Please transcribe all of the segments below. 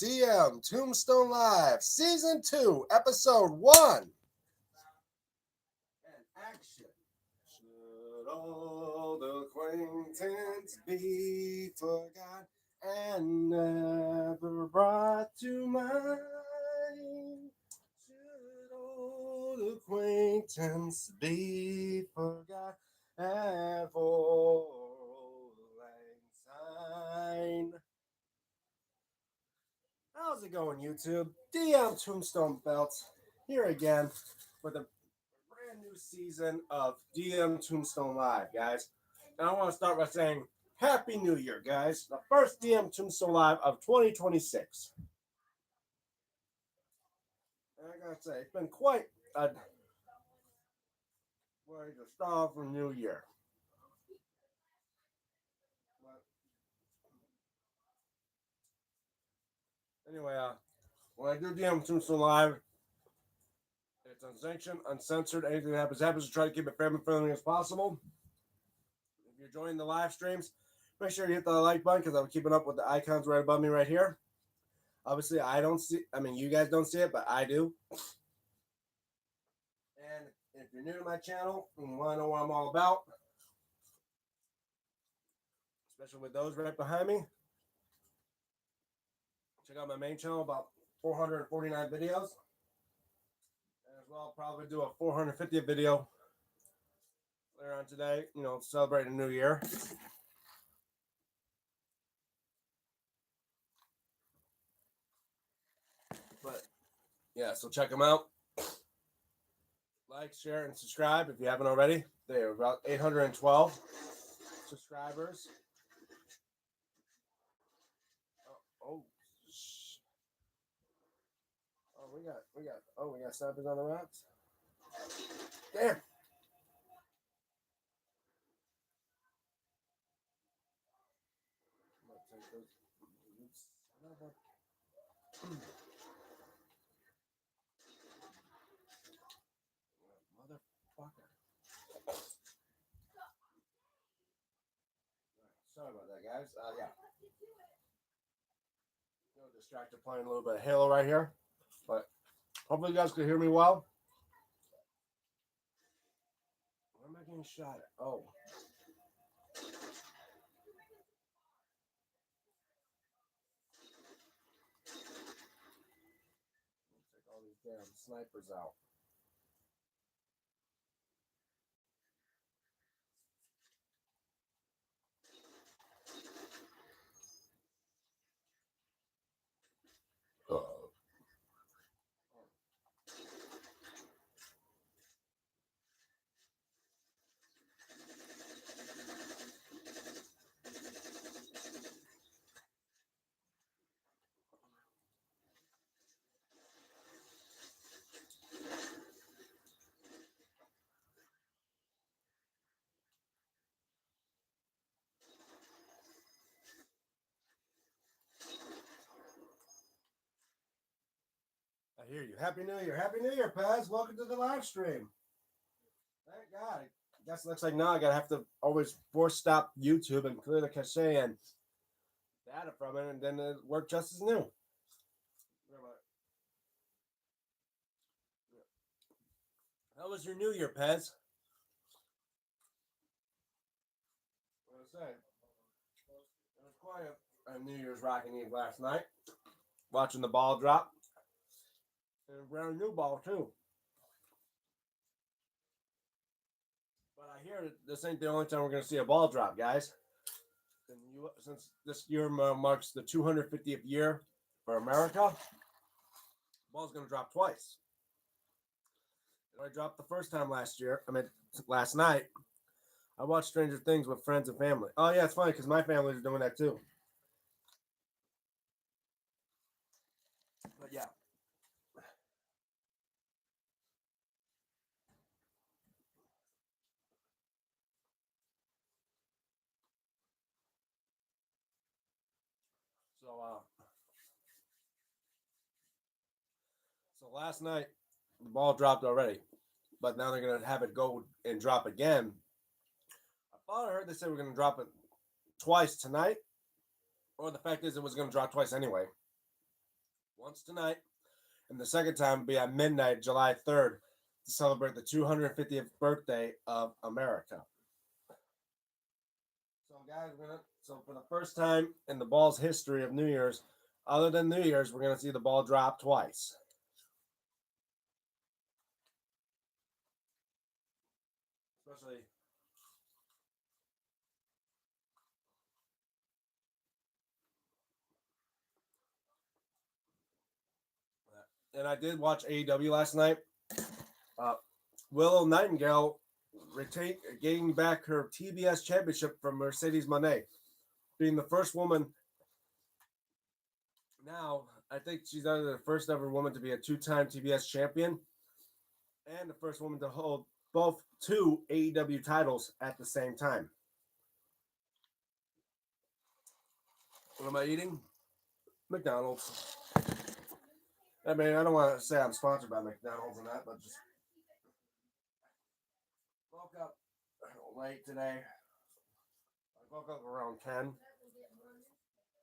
Tombstone Live, Season 2, Episode 1. And action. Should old acquaintance be forgot and never brought to mind? Should old acquaintance be forgot and for old lang syne? How's it going, YouTube? Tombstone Belts here again with a brand new season of Tombstone Live, guys. And I want to start by saying Happy New Year, guys. The first Tombstone Live of 2026. And I gotta say, it's been quite a way to start off a new year. But anyway, when I do Tombstone Live, it's unsanctioned, uncensored. Anything that happens. To try to keep it family friendly as possible. If you're joining the live streams, make sure you hit the like button because I'm keeping up with the icons right above me right here. Obviously, I don't see. I mean, you guys don't see it, but I do. And if you're new to my channel and you want to know what I'm all about, especially with those right behind me, check out my main channel, about 449 videos. And as well, I'll probably do a 450th video later on today, celebrating New Year. But yeah, so check them out. Like, share, and subscribe if you haven't already. They're about 812 subscribers. Oh, we got snappers on the rocks. Damn. I'm gonna take those. Motherfucker. Sorry about that, guys. Yeah. Distracted playing a little bit of Halo right here. But hopefully you guys can hear me well. Where am I getting shot at? Oh. Take all these damn snipers out. I hear you. Happy New Year. Happy New Year, Paz. Welcome to the live stream. Thank God. I guess it looks like now I gotta have to always force stop YouTube and clear the cache and data from it, and then it worked just as new. How was your New Year, Pez? What I say? It was quiet on New Year's Rocking Eve last night, watching the ball drop, and a brand new ball too. But I hear this ain't the only time we're gonna see a ball drop, guys. Since this year marks the 250th year for America, the ball's gonna drop twice. I dropped the first time last night. I watched Stranger Things with friends and family. Oh yeah, it's funny because my family is doing that too. But yeah. So last night the ball dropped already, but now they're gonna have it go and drop again. I thought I heard they said we're gonna drop it twice tonight, or the fact is it was gonna drop twice anyway. once tonight, and the second time will be at midnight, July 3rd, to celebrate the 250th birthday of America. So, guys, so for the first time in the ball's history of New Year's, other than New Year's, we're gonna see the ball drop twice. Especially and I did watch AEW last night. Uh, Willow Nightingale gaining back her TBS championship from Mercedes Moné, being the first woman. Now, I think she's either the first ever woman to be a two-time TBS champion and the first woman to hold both two AEW titles at the same time. What am I eating? McDonald's. I mean, I don't want to say I'm sponsored by McDonald's and that, but just woke up late today. I woke up around 10. I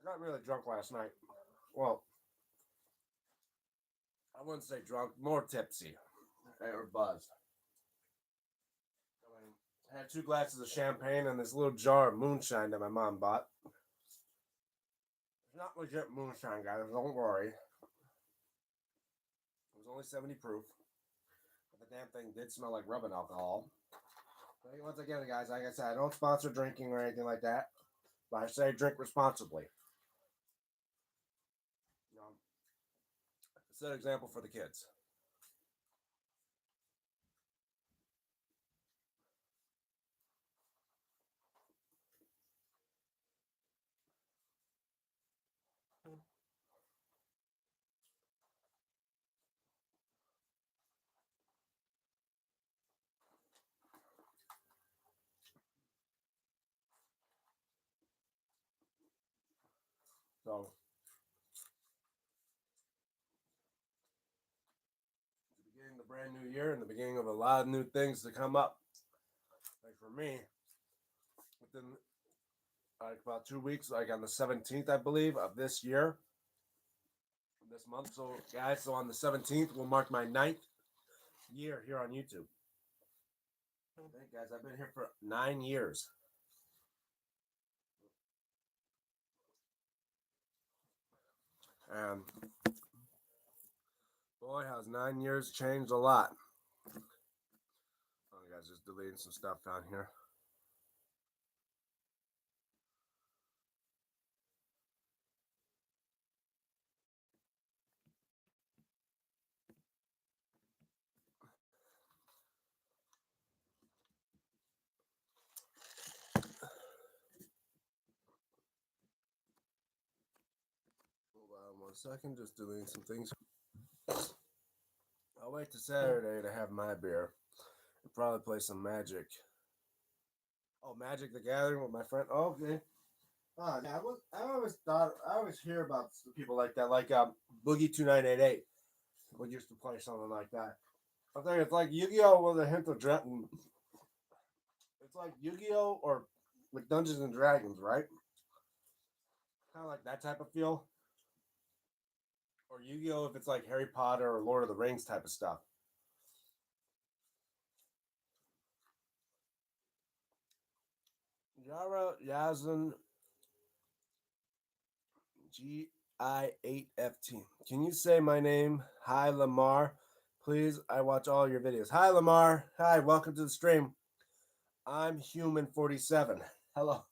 got really drunk last night. Well, I wouldn't say drunk, more tipsy or buzzed. I had 2 glasses of champagne and this little jar of moonshine that my mom bought. It's not legit moonshine, guys. Don't worry. It was only 70 proof. But the damn thing did smell like rubbing alcohol. But once again, guys, like I said, I don't sponsor drinking or anything like that. But I say drink responsibly. You know, set an example for the kids. So, the beginning of the brand new year and the beginning of a lot of new things to come up. Like for me, within like about 2 weeks, like on the 17th, I believe, of this year, this month. So, guys, so on the 17th will mark my 9th year here on YouTube. Hey, guys, I've been here for 9 years. And boy, has 9 years changed a lot. Oh, guys, just deleting some stuff down here. Hold on 1 second, just deleting some things. I'll wait to Saturday to have my beer and probably play some Magic. Oh, Magic the Gathering with my friend. Oh, okay. Yeah, I always hear about people like that, like Boogie 2988 would used to play something like that. I think it's like Yu-Gi-Oh with a hint of Dragon. It's like Yu-Gi-Oh or like Dungeons and Dragons, right? Kind of like that type of feel. Or Yu-Gi-Oh if it's like Harry Potter or Lord of the Rings type of stuff. Yara Yazin GI8FT. Can you say my name? Hi, Lamar. Please, I watch all your videos. Hi, Lamar. Hi, welcome to the stream. I'm Human47. Hello.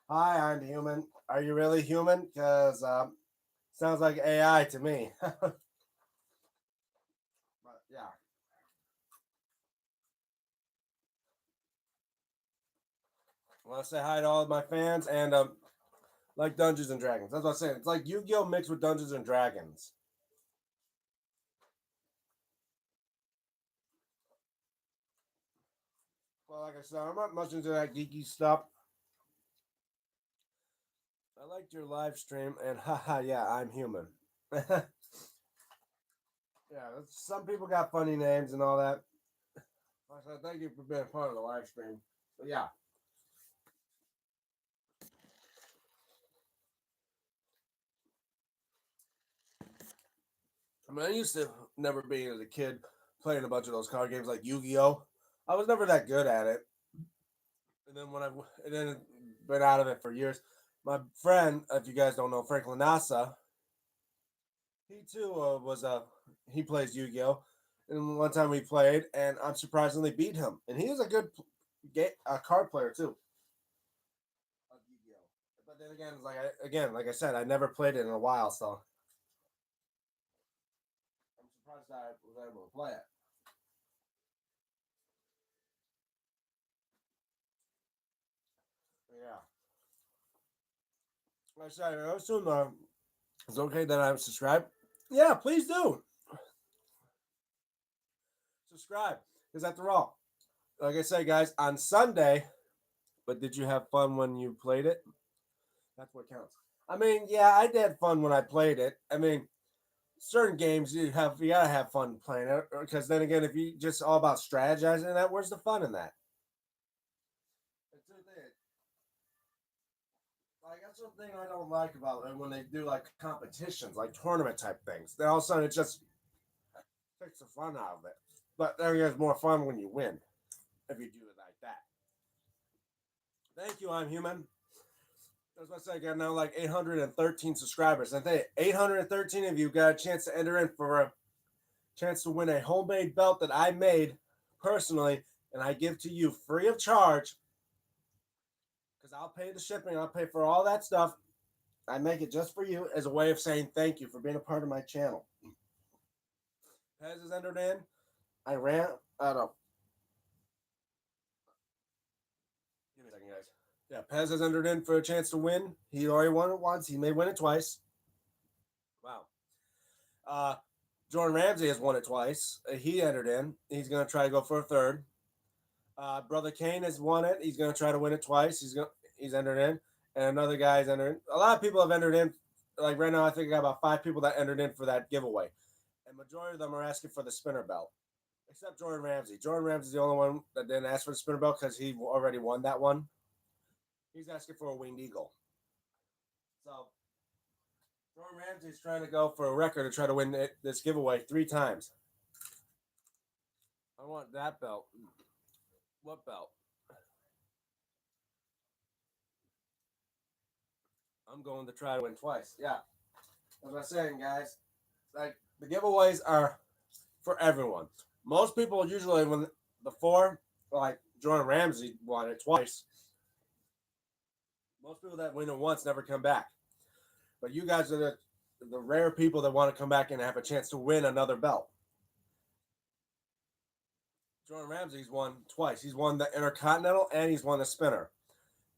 Hi, I'm human. Are you really human? Because sounds like AI to me. But yeah. I want to say hi to all of my fans and like Dungeons and Dragons. That's what I'm saying. It's like Yu-Gi-Oh mixed with Dungeons and Dragons. Well, like I said, I'm not much into that geeky stuff. I liked your live stream, and haha, yeah, I'm human. Yeah, some people got funny names and all that. I said thank you for being part of the live stream. But yeah. I mean, I used to never be as a kid playing a bunch of those card games like Yu-Gi-Oh. I was never that good at it, and then and then been out of it for years. My friend, if you guys don't know, Franklin Nasa, he too he plays Yu-Gi-Oh. And one time we played, and I surprisingly beat him, and he was a good card player too of Yu-Gi-Oh. But then again, like I said, I never played it in a while, so I'm surprised I was able to play it. Yeah. Like I said, I assume it's okay that I'm subscribed. Yeah, please do subscribe, because after all, like I said, guys, on Sunday. But did you have fun when you played it? That's what counts. I mean, yeah, I did fun when I played it. I mean, certain games you gotta have fun playing it, because then again, if you just all about strategizing that, where's the fun in that? That's the thing. Like that's the thing I don't like about it when they do like competitions, like tournament type things. Then all of a sudden it just takes the fun out of it. But there's more fun when you win if you do it like that. Thank you, I'm human. That's what I say. I got now like 813 subscribers. And I think 813 of you got a chance to enter in for a chance to win a homemade belt that I made personally, and I give to you free of charge because I'll pay the shipping. I'll pay for all that stuff. I make it just for you as a way of saying thank you for being a part of my channel. Pez has entered in. I ran. I don't know. Give me a second, guys. Yeah, Pez has entered in for a chance to win. He already won it once. He may win it twice. Wow. Uh, Jordan Ramsey has won it twice. He entered in. He's going to try to go for a third. Brother Kane has won it. He's going to try to win it twice. He's entered in, and another guy's entered in. A lot of people have entered in. Like right now, I think I got about 5 people that entered in for that giveaway, and majority of them are asking for the spinner belt, except Jordan Ramsey. Jordan Ramsey's the only one that didn't ask for the spinner belt because he already won that one. He's asking for a winged eagle. So Jordan Ramsey's trying to go for a record to try to win this giveaway 3 times. I want that belt. What belt? I'm going to try to win twice. Yeah. As I was saying, guys, like the giveaways are for everyone. Most people usually when before, like Jordan Ramsey won it twice. Most people that win it once never come back. But you guys are the rare people that want to come back and have a chance to win another belt. Jordan Ramsey's won twice. He's won the Intercontinental and he's won the spinner.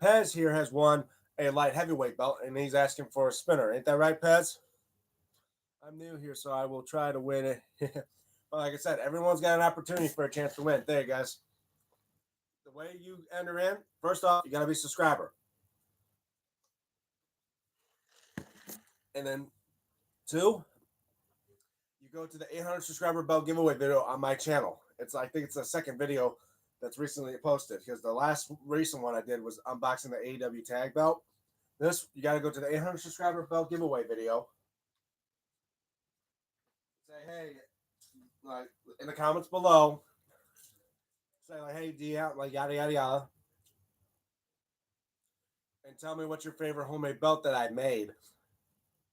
Pez here has won a light heavyweight belt and he's asking for a spinner. Ain't that right, Pez? I'm new here, so I will try to win it. But like I said, everyone's got an opportunity for a chance to win. There, you guys. The way you enter in, first off, you got to be a subscriber. And then 2, you go to the 800 subscriber belt giveaway video on my channel. I think it's the second video that's recently posted because the last recent one I did was unboxing the AEW tag belt. This, you got to go to the 800 subscriber belt giveaway video. Say, hey, like in the comments below, say like, hey, DM, like yada yada yada, and tell me what's your favorite homemade belt that I made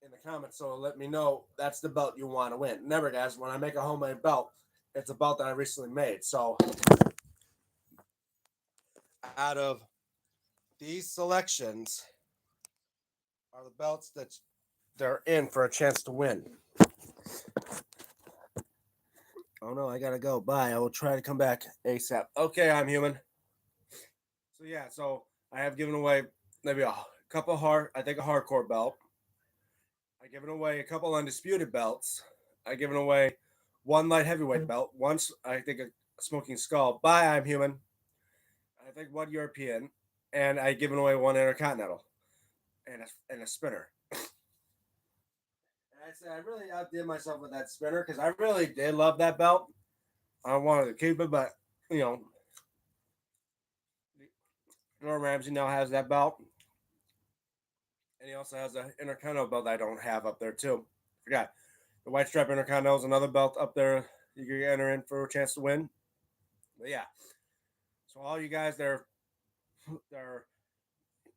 in the comments. So let me know that's the belt you want to win. Remember, guys, when I make a homemade belt, it's a belt that I recently made. So out of these selections are the belts that they're in for a chance to win. Oh no, I gotta go. Bye. I will try to come back ASAP. Okay, I'm human. So yeah, so I have given away maybe a couple I think a hardcore belt. I given away a couple undisputed belts. I given away one light heavyweight belt. Once I think a smoking skull. Bye, I'm human. I think one European, and I given away one intercontinental, and a spinner. And I said I really outdid myself with that spinner because I really did love that belt. I wanted to keep it, but you know, Norm Ramsey now has that belt, and he also has an intercontinental belt I don't have up there too. Forgot. The White Stripe Intercontinental is another belt up there you can enter in for a chance to win. But yeah, so all you guys that are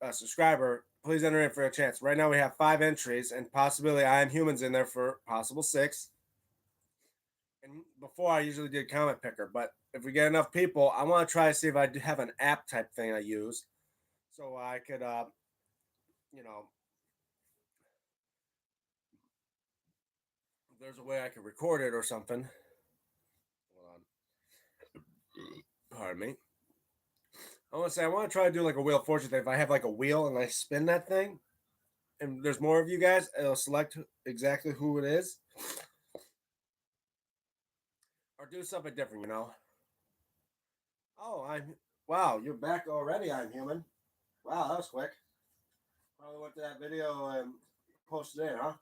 a subscriber, please enter in for a chance. Right now we have 5 entries and possibly I Am Humans in there for possible 6. And before I usually did comment picker, but if we get enough people, I want to try to see if I do have an app type thing I use, so I could, you know, if there's a way I could record it or something. Hold on, pardon me. I want to say I want to try to do like a Wheel of Fortune thing. If I have like a wheel and I spin that thing, and there's more of you guys, it'll select exactly who it is, or do something different. Oh, I'm. Wow, you're back already. I'm human. Wow, that was quick. Probably went to that video and posted it, huh?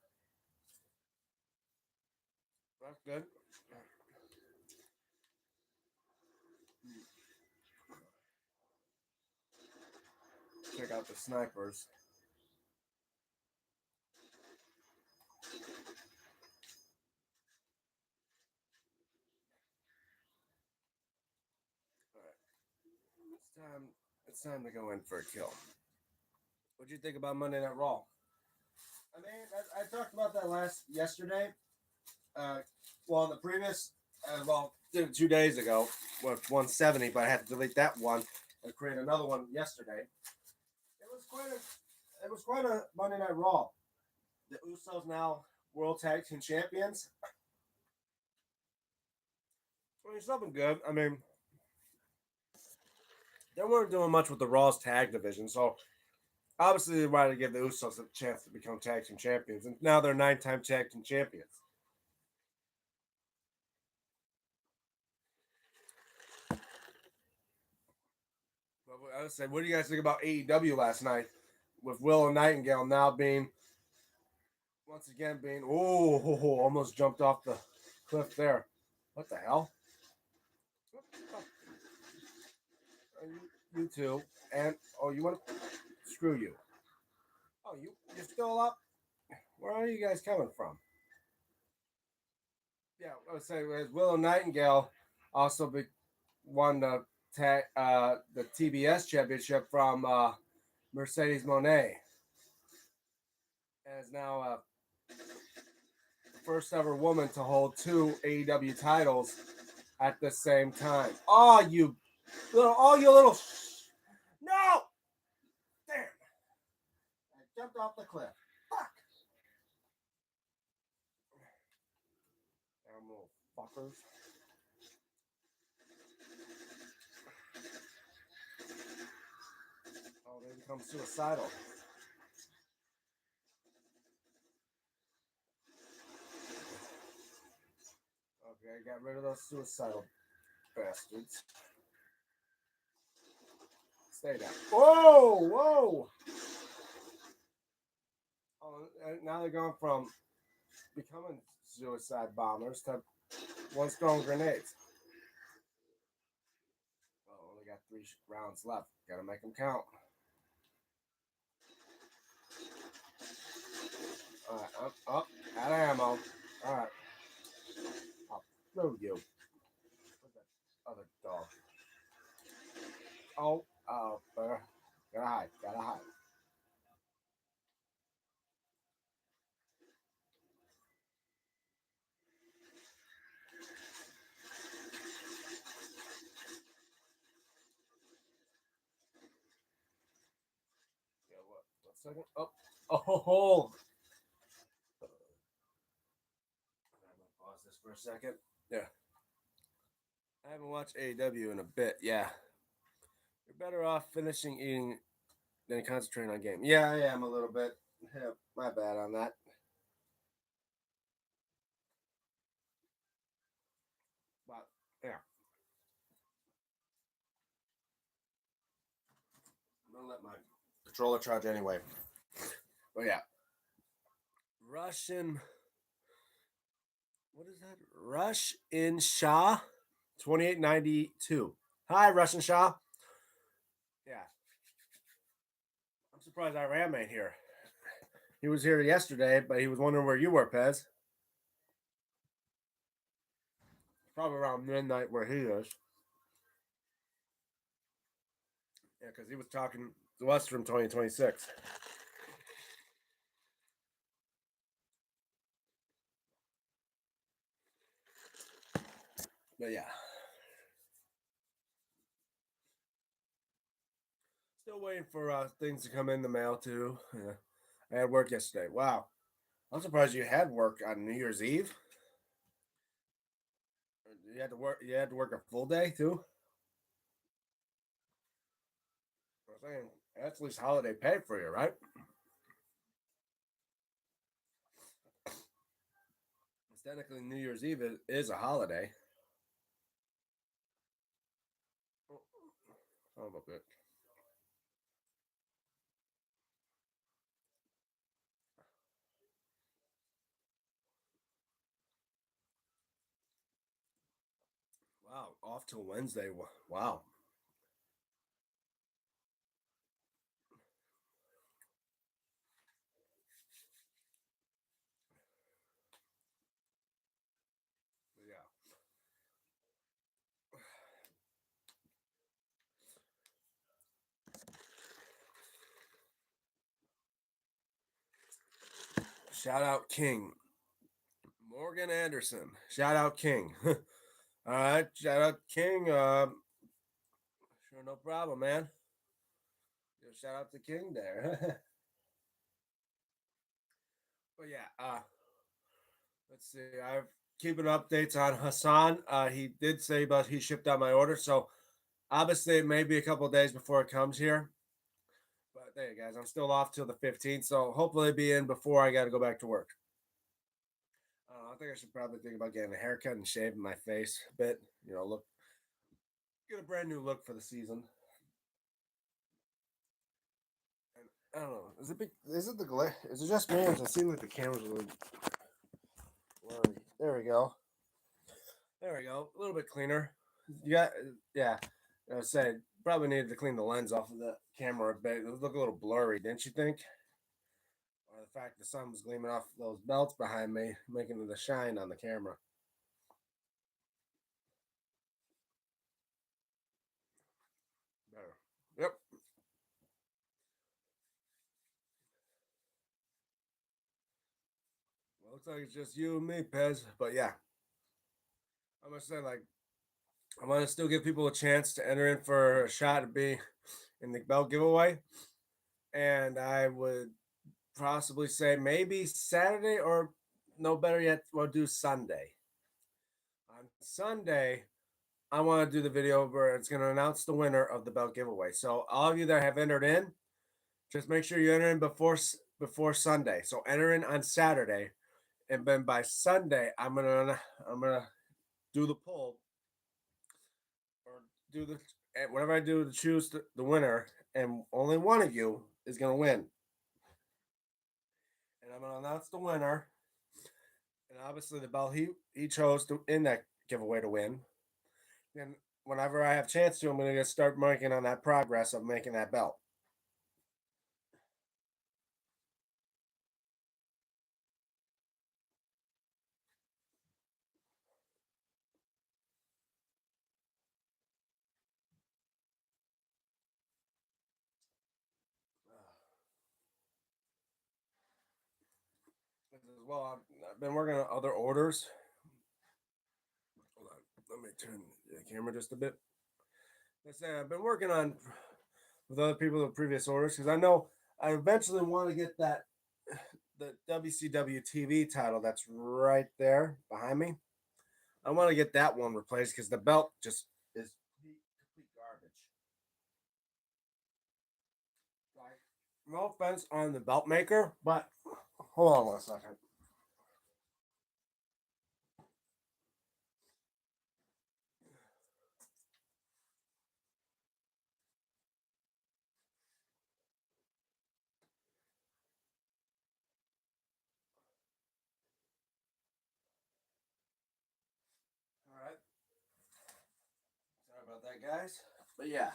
That's good. Check out the snipers. All right, it's time. It's time to go in for a kill. What'd you think about Monday Night Raw? I mean, I talked about that yesterday. Uh, well, the previous, did it 2 days ago with 170, but I had to delete that one and create another one yesterday. It was quite a Monday Night Raw. The Usos now World Tag Team Champions. I mean, something good. I mean, they weren't doing much with the Raw's tag division, so obviously they wanted to give the Usos a chance to become tag team champions, and now they're 9-time tag team champions. But I would say, what do you guys think about AEW last night with Willow Nightingale now being once again being almost jumped off the cliff there? What the hell? You two, and you want to screw you? Oh, you're still up? Where are you guys coming from? Yeah, I would say Willow Nightingale also won the TBS championship from Mercedes Monet, and is now the first ever woman to hold 2 AEW titles at the same time. Oh, you little, no! Damn! I jumped off the cliff. Fuck! Damn little fuckers. Oh, they become suicidal. Okay, I got rid of those suicidal bastards. Stay down. Whoa! Whoa! Oh, now they're going from becoming suicide bombers to one's throwing grenades. Oh, only got 3 rounds left. Gotta make them count. Alright, I'm up. Out of ammo. Alright. I'll throw you. Where's that other dog? Gotta hide. Gotta hide. Yeah, what? 1 second. Oh. Oh. I'm gonna pause this for a second. Yeah. I haven't watched AEW in a bit. Yeah. You're better off finishing eating than concentrating on game. Yeah, I am a little bit. Yeah, my bad on that. But yeah, I'm gonna let my controller charge anyway. But yeah, Russian. What is that? Rush in Shah, 2892. Hi, Russian Shah. Yeah, I'm surprised Iran ain't here. He was here yesterday, but he was wondering where you were, Pez. Probably around midnight where he is. Yeah, because he was talking to us from 2026. But yeah, still waiting for things to come in the mail too. Yeah. I had work yesterday. Wow, I'm surprised you had work on New Year's Eve. You had to work. You had to work a full day too. I'm saying that's at least holiday pay for you, right? It's technically New Year's Eve is a holiday. Oh, a bit. Wow, off till Wednesday. Wow. Yeah. Shout out King Morgan Anderson. Shout out King. All right, shout out King. Sure, no problem, man. Shout out to King there. But yeah, let's see. I've keeping updates on Hassan. He did say about he shipped out my order, so obviously it may be a couple days before it comes here. But there you guys, I'm still off till the 15th, so hopefully it'll be in before I got to go back to work. I think I should probably think about getting a haircut and shaving my face a bit. Look, get a brand new look for the season. And I don't know. Is it big? Is it the glare? Is it just me? Or does it seem like the camera's a little blurry? There we go. There we go. A little bit cleaner. You got, yeah. I was saying, probably needed to clean the lens off of the camera a bit. It looked a little blurry, didn't you think? Or the fact the sun was gleaming off those belts behind me, making the shine on the camera. Better. Yep. Well, looks like it's just you and me, Pez. But yeah, I'm gonna say like I want to still give people a chance to enter in for a shot to be in the belt giveaway, and I would possibly say maybe Saturday or no better yet, we'll do Sunday. On Sunday, I want to do the video where it's going to announce the winner of the belt giveaway. So all of you that have entered in, just make sure you enter in before Sunday. So enter in on Saturday, and then by Sunday, I'm gonna do the poll or do the whatever I do to choose the winner, and only one of you is gonna win. And I'm gonna announce the winner, and obviously the belt he chose to in that giveaway to win. And whenever I have a chance to, I'm gonna start working on that progress of making that belt. As well, I've been working on other orders. Hold on, let me turn the camera just a bit. I say I've been working on with other people with previous orders because I know I eventually want to get that the WCW TV title that's right there behind me. I want to get that one replaced because the belt just is complete garbage. Like, no offense on the belt maker, but hold on one second. All right, sorry about that, guys. But yeah,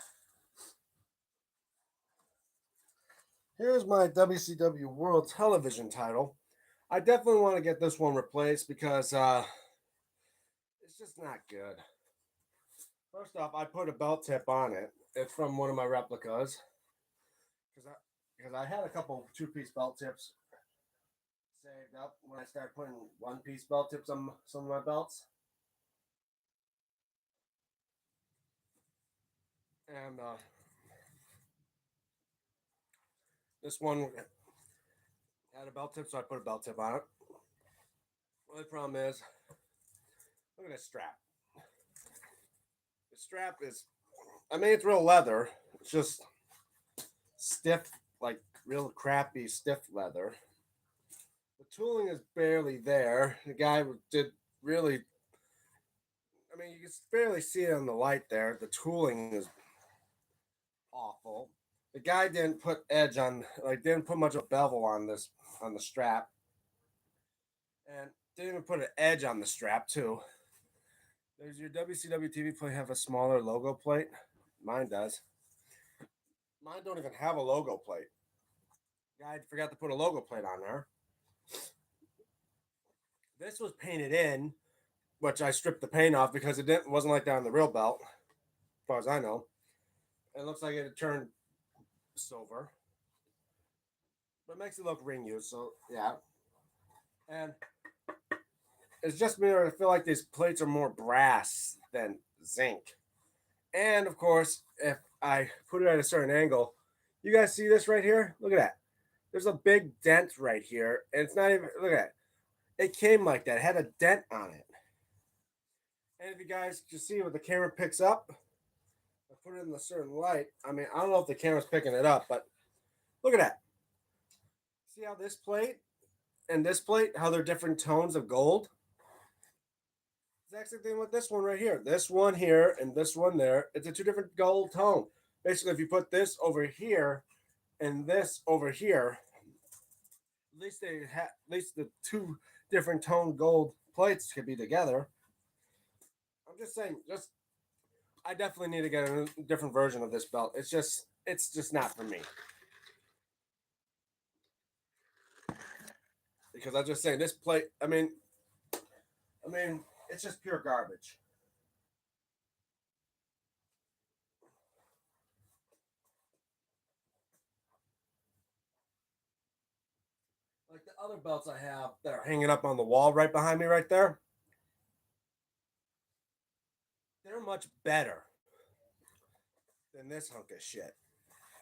here's my WCW World Television title. I definitely want to get this one replaced because It's just not good. First off, I put a belt tip on it. It's from one of my replicas. Because I had a couple two-piece belt tips saved up when I started putting one-piece belt tips on some of my belts. And this one had a belt tip, so I put a belt tip on it. The only problem is, look at this strap. The strap is, I mean, it's real leather. It's just stiff, like real crappy stiff leather. The tooling is barely there. The guy did really, I mean, you can barely see it on the light there. The tooling is awful. The guy didn't put edge on, like, didn't put much of a bevel on this, on the strap. And didn't even put an edge on the strap, too. Does your WCW TV plate have a smaller logo plate? Mine does. Mine don't even have a logo plate. Guy forgot to put a logo plate on there. This was painted in, which I stripped the paint off because it wasn't like that on the real belt, as far as I know. It looks like it had turned silver, but it makes it look ring used. So yeah, and it's just me. I feel like these plates are more brass than zinc. And of course, if I put it at a certain angle, you guys see this right here? Look at that. There's a big dent right here, and it's not even. Look at that. It came like that. It had a dent on it. And if you guys can see what the camera picks up, I put it in a certain light. I mean, I don't know if the camera's picking it up, but look at that. See how this plate and this plate, how they're different tones of gold? Exact same thing with this one right here. This one here and this one there. It's a two different gold tone. Basically, if you put this over here and this over here, at least at least the two different tone gold plates could be together. I'm just saying, I definitely need to get a different version of this belt. It's just not for me. Because I'm just saying this plate, I mean, it's just pure garbage. Like the other belts I have that are hanging up on the wall right behind me right there, they're much better than this hunk of shit.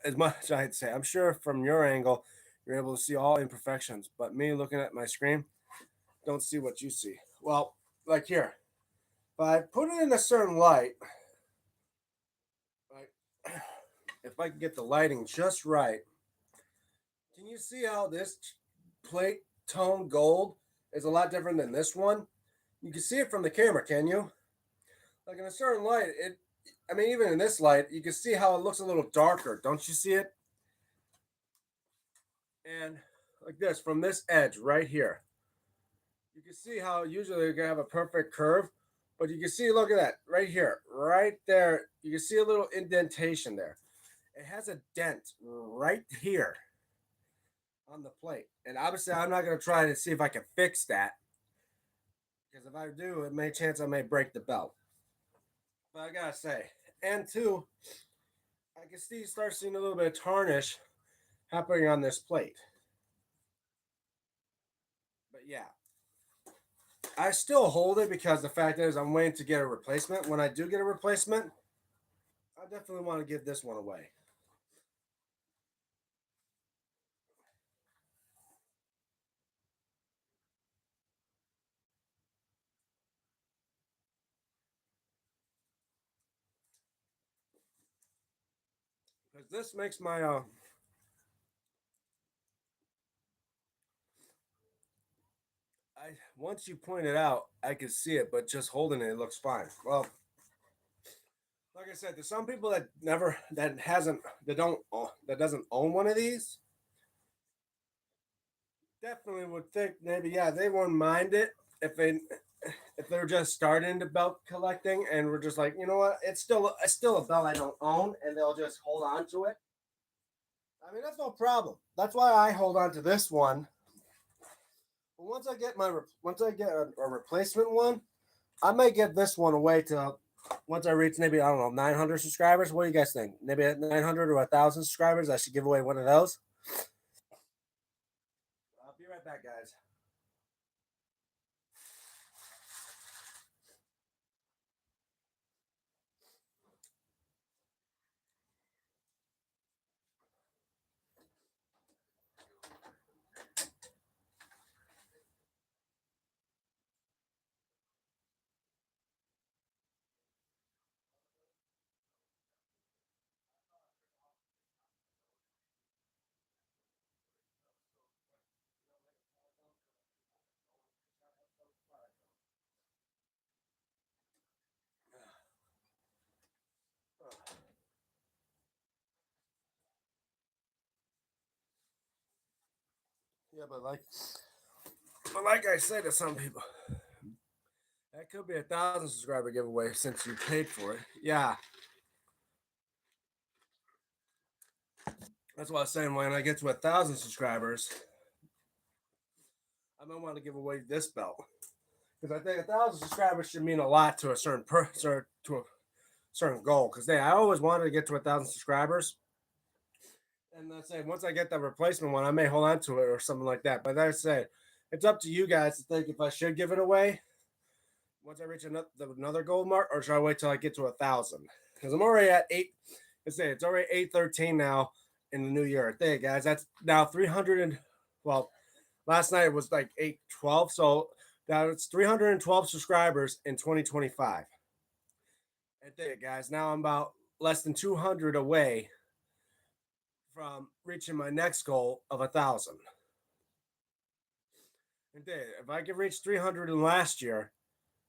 As much as I'd say, I'm sure from your angle, you're able to see all imperfections, but me looking at my screen, don't see what you see. Well, like here, if I put it in a certain light, like if I can get the lighting just right, can you see how this plate tone gold is a lot different than this one? You can see it from the camera, can you? Like in a certain light, I mean, even in this light, you can see how it looks a little darker. Don't you see it? And like this, from this edge right here, you can see how usually you're gonna have a perfect curve, but you can see, look at that, right here, right there. You can see a little indentation there. It has a dent right here on the plate. And obviously, I'm not gonna try to see if I can fix that. Because if I do, it may chance I may break the belt. But I gotta say, and two, I can start seeing a little bit of tarnish happening on this plate. But yeah, I still hold it because the fact is I'm waiting to get a replacement. When I do get a replacement, I definitely want to give this one away. Because this makes my I once you point it out, I can see it, but just holding it, it looks fine. Well, like I said, there's some people that never that hasn't that don't that doesn't own one of these. Definitely would think maybe yeah they wouldn't mind it if they're just starting to belt collecting and we're just like you know what it's still a belt I don't own and they'll just hold on to it. I mean that's no problem. That's why I hold on to this one. But once I get a replacement one, I may get this one away to once I reach maybe I don't know 900 subscribers. What do you guys think? Maybe at 900 or 1,000 subscribers, I should give away one of those. I'll be right back, guys. Yeah, but like I said to some people, that could be 1,000 subscriber giveaway since you paid for it. Yeah, that's what I was saying. When I get to 1,000 subscribers, I might want to give away this belt because I think 1,000 subscribers should mean a lot to a certain person to a certain goal. Because I always wanted to get to 1,000 subscribers, and let's say once I get the replacement one, I may hold on to it or something like that. But I say it's up to you guys to think if I should give it away once I reach another goal mark, or should I wait till I get to 1,000? Because I'm already at eight. Let's say it's already 813 now in the new year. There, guys, that's now 300 and well, last night it was like 812, so now it's 312 subscribers in 2025. And there, guys, now I'm about less than 200 away from reaching my next goal of 1,000. And there, if I could reach 300 in last year,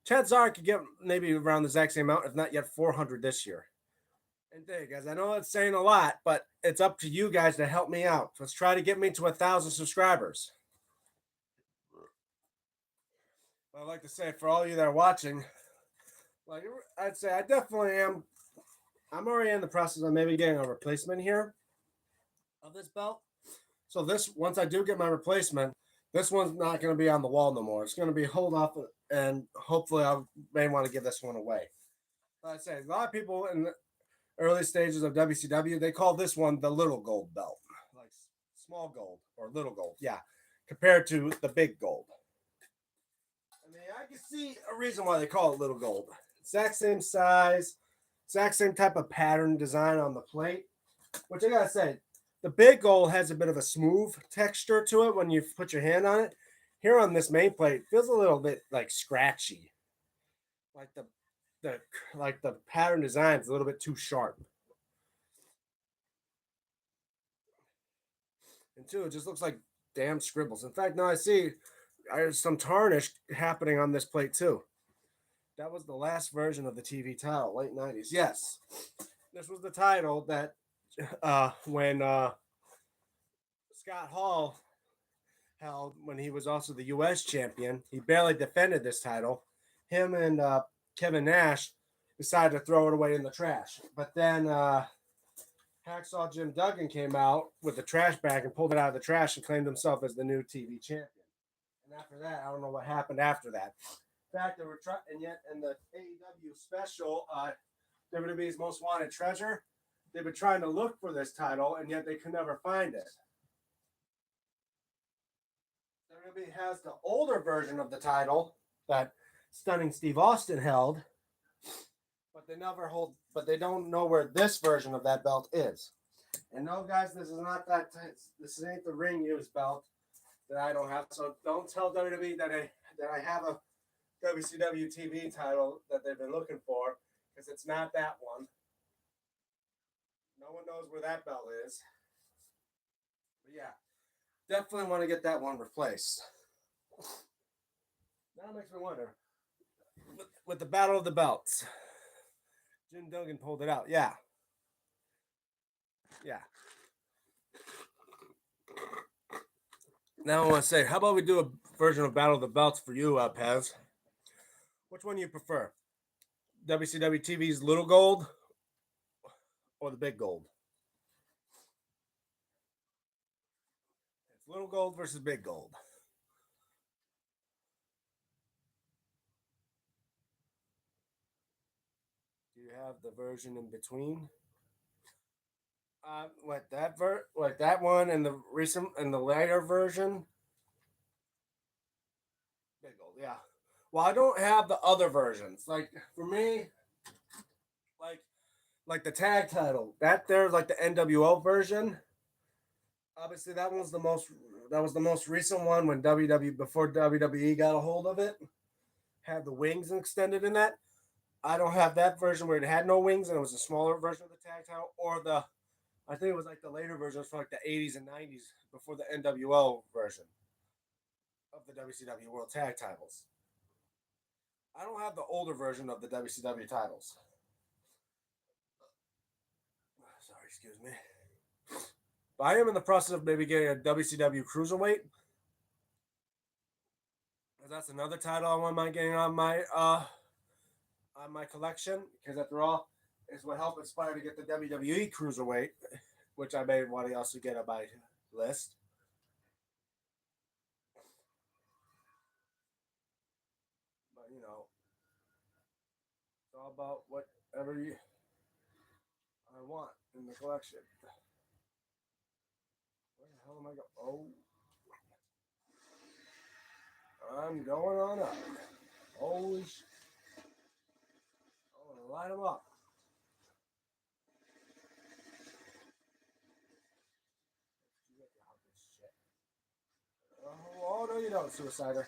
chances are I could get maybe around the exact same amount, if not yet 400 this year. And there, guys, I know it's saying a lot, but it's up to you guys to help me out. Let's try to get me to 1,000 subscribers. I'd like to say for all you that are watching, like I'd say I definitely am. I'm already in the process of maybe getting a replacement here of this belt. So this once I do get my replacement, this one's not going to be on the wall no more. It's going to be hold off, and hopefully I may want to give this one away. But I'd say a lot of people in the early stages of WCW they call this one the little gold belt, like small gold or little gold, yeah, compared to the big gold. I mean, I can see a reason why they call it little gold. Exact same size, exact same type of pattern design on the plate. Which I gotta say, the big gold has a bit of a smooth texture to it when you put your hand on it. Here on this main plate, it feels a little bit like scratchy. Like the like the pattern design is a little bit too sharp. And two, it just looks like damn scribbles. In fact, now I see there's some tarnish happening on this plate too. That was the last version of the TV title, late 90s. Yes. This was the title that when Scott Hall held when he was also the U.S. champion. He barely defended this title. Him and Kevin Nash decided to throw it away in the trash. But then Hacksaw Jim Duggan came out with the trash bag and pulled it out of the trash and claimed himself as the new TV champion. And after that, I don't know what happened after that. In fact, they were trying, and yet in the AEW special, WWE's Most Wanted Treasure, they've been trying to look for this title, and yet they could never find it. WWE has the older version of the title that Stunning Steve Austin held, but they never hold. But they don't know where this version of that belt is. And no, guys, this is not that. This ain't the ring use belt that I don't have. So don't tell WWE that I have a WCW TV title that they've been looking for, because it's not that one. No one knows where that belt is. But yeah, definitely want to get that one replaced. That makes me wonder. With the Battle of the Belts, Jim Duggan pulled it out. Yeah. Yeah. Now I want to say, how about we do a version of Battle of the Belts for you, Pez? Which one do you prefer? WCW TV's Little Gold or the Big Gold? It's Little Gold versus Big Gold. you have the version in between. Like that one and the recent and the later version. Big old, yeah. Well, I don't have the other versions. Like for me, like like the tag title. That there's like the NWO version. Obviously, that was the most. That was the most recent one when before WWE got a hold of it. Had the wings extended in that. I don't have that version where it had no wings and it was a smaller version of the tag title, or the I think it was like the later versions from like the 80s and 90s before the NWO version of the WCW World Tag Titles. I don't have the older version of the WCW titles. Sorry, excuse me. But I am in the process of maybe getting a WCW Cruiserweight. That's another title I want my getting on my collection because after all, it's what helped inspire to get the WWE Cruiserweight, which I may want to also get on my list. But it's all about whatever I want in the collection. Where the hell am I going? Oh, I'm going on up. Holy sh! I'm gonna light them up. Oh no, you don't, Suicider.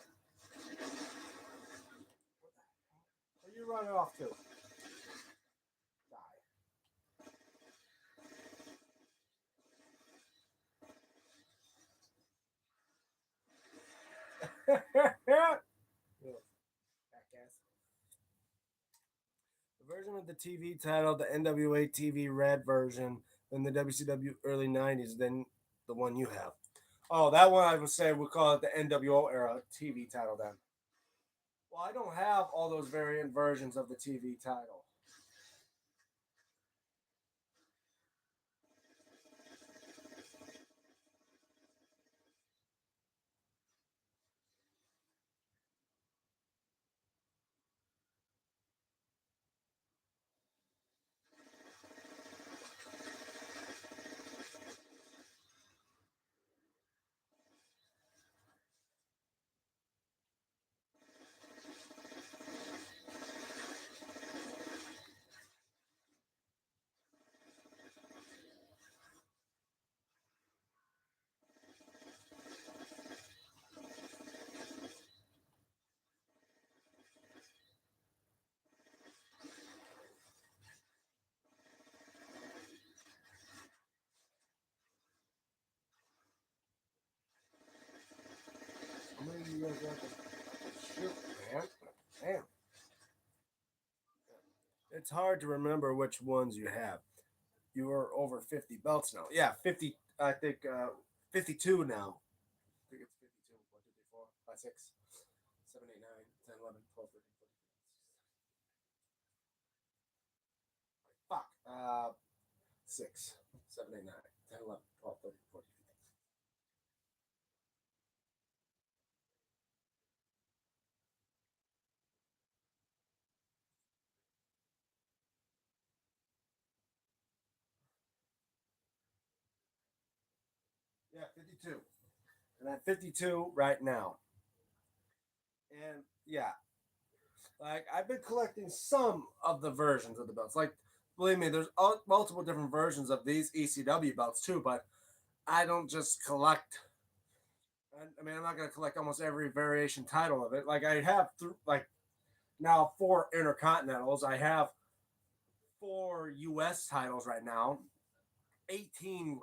Where you running off to? Die. The version of the TV title, the NWA TV Red version, then the WCW early '90s, then the one you have. Oh, that one I would say we call it the NWO era TV title then. Well, I don't have all those variant versions of the TV title. How many of you guys got this? Shoot, man. Damn. It's hard to remember which ones you have. You are over 50 belts now. Yeah, 50, I think 52 now. I think it's 52. 1, 2, 3, 4, 5, 6, 7, 8, 9, 10, 11, 12, 13, 14. Fuck. 6, 7, 8, 9, 10, 11, 12, 13, 14. Yeah, 52. And I'm 52 right now. And yeah, like I've been collecting some of the versions of the belts. Like, believe me, there's multiple different versions of these ECW belts too. But I don't just collect. I mean, I'm not gonna collect almost every variation title of it. Like I have, like now 4 Intercontinentals. I have 4 U.S. titles right now. 18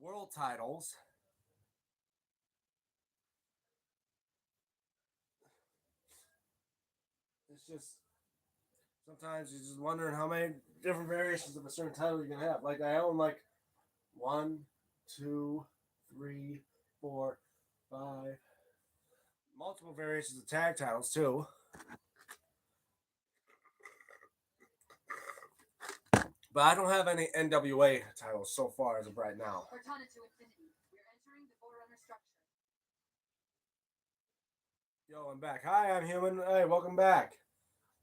world titles. It's just sometimes you're just wondering how many different variations of a certain title you're gonna have. Like I own like one, two, three, four, five, multiple variations of tag titles too. But I don't have any NWA titles so far as of right now. Yo, I'm back. Hi, I'm human. Hey, welcome back.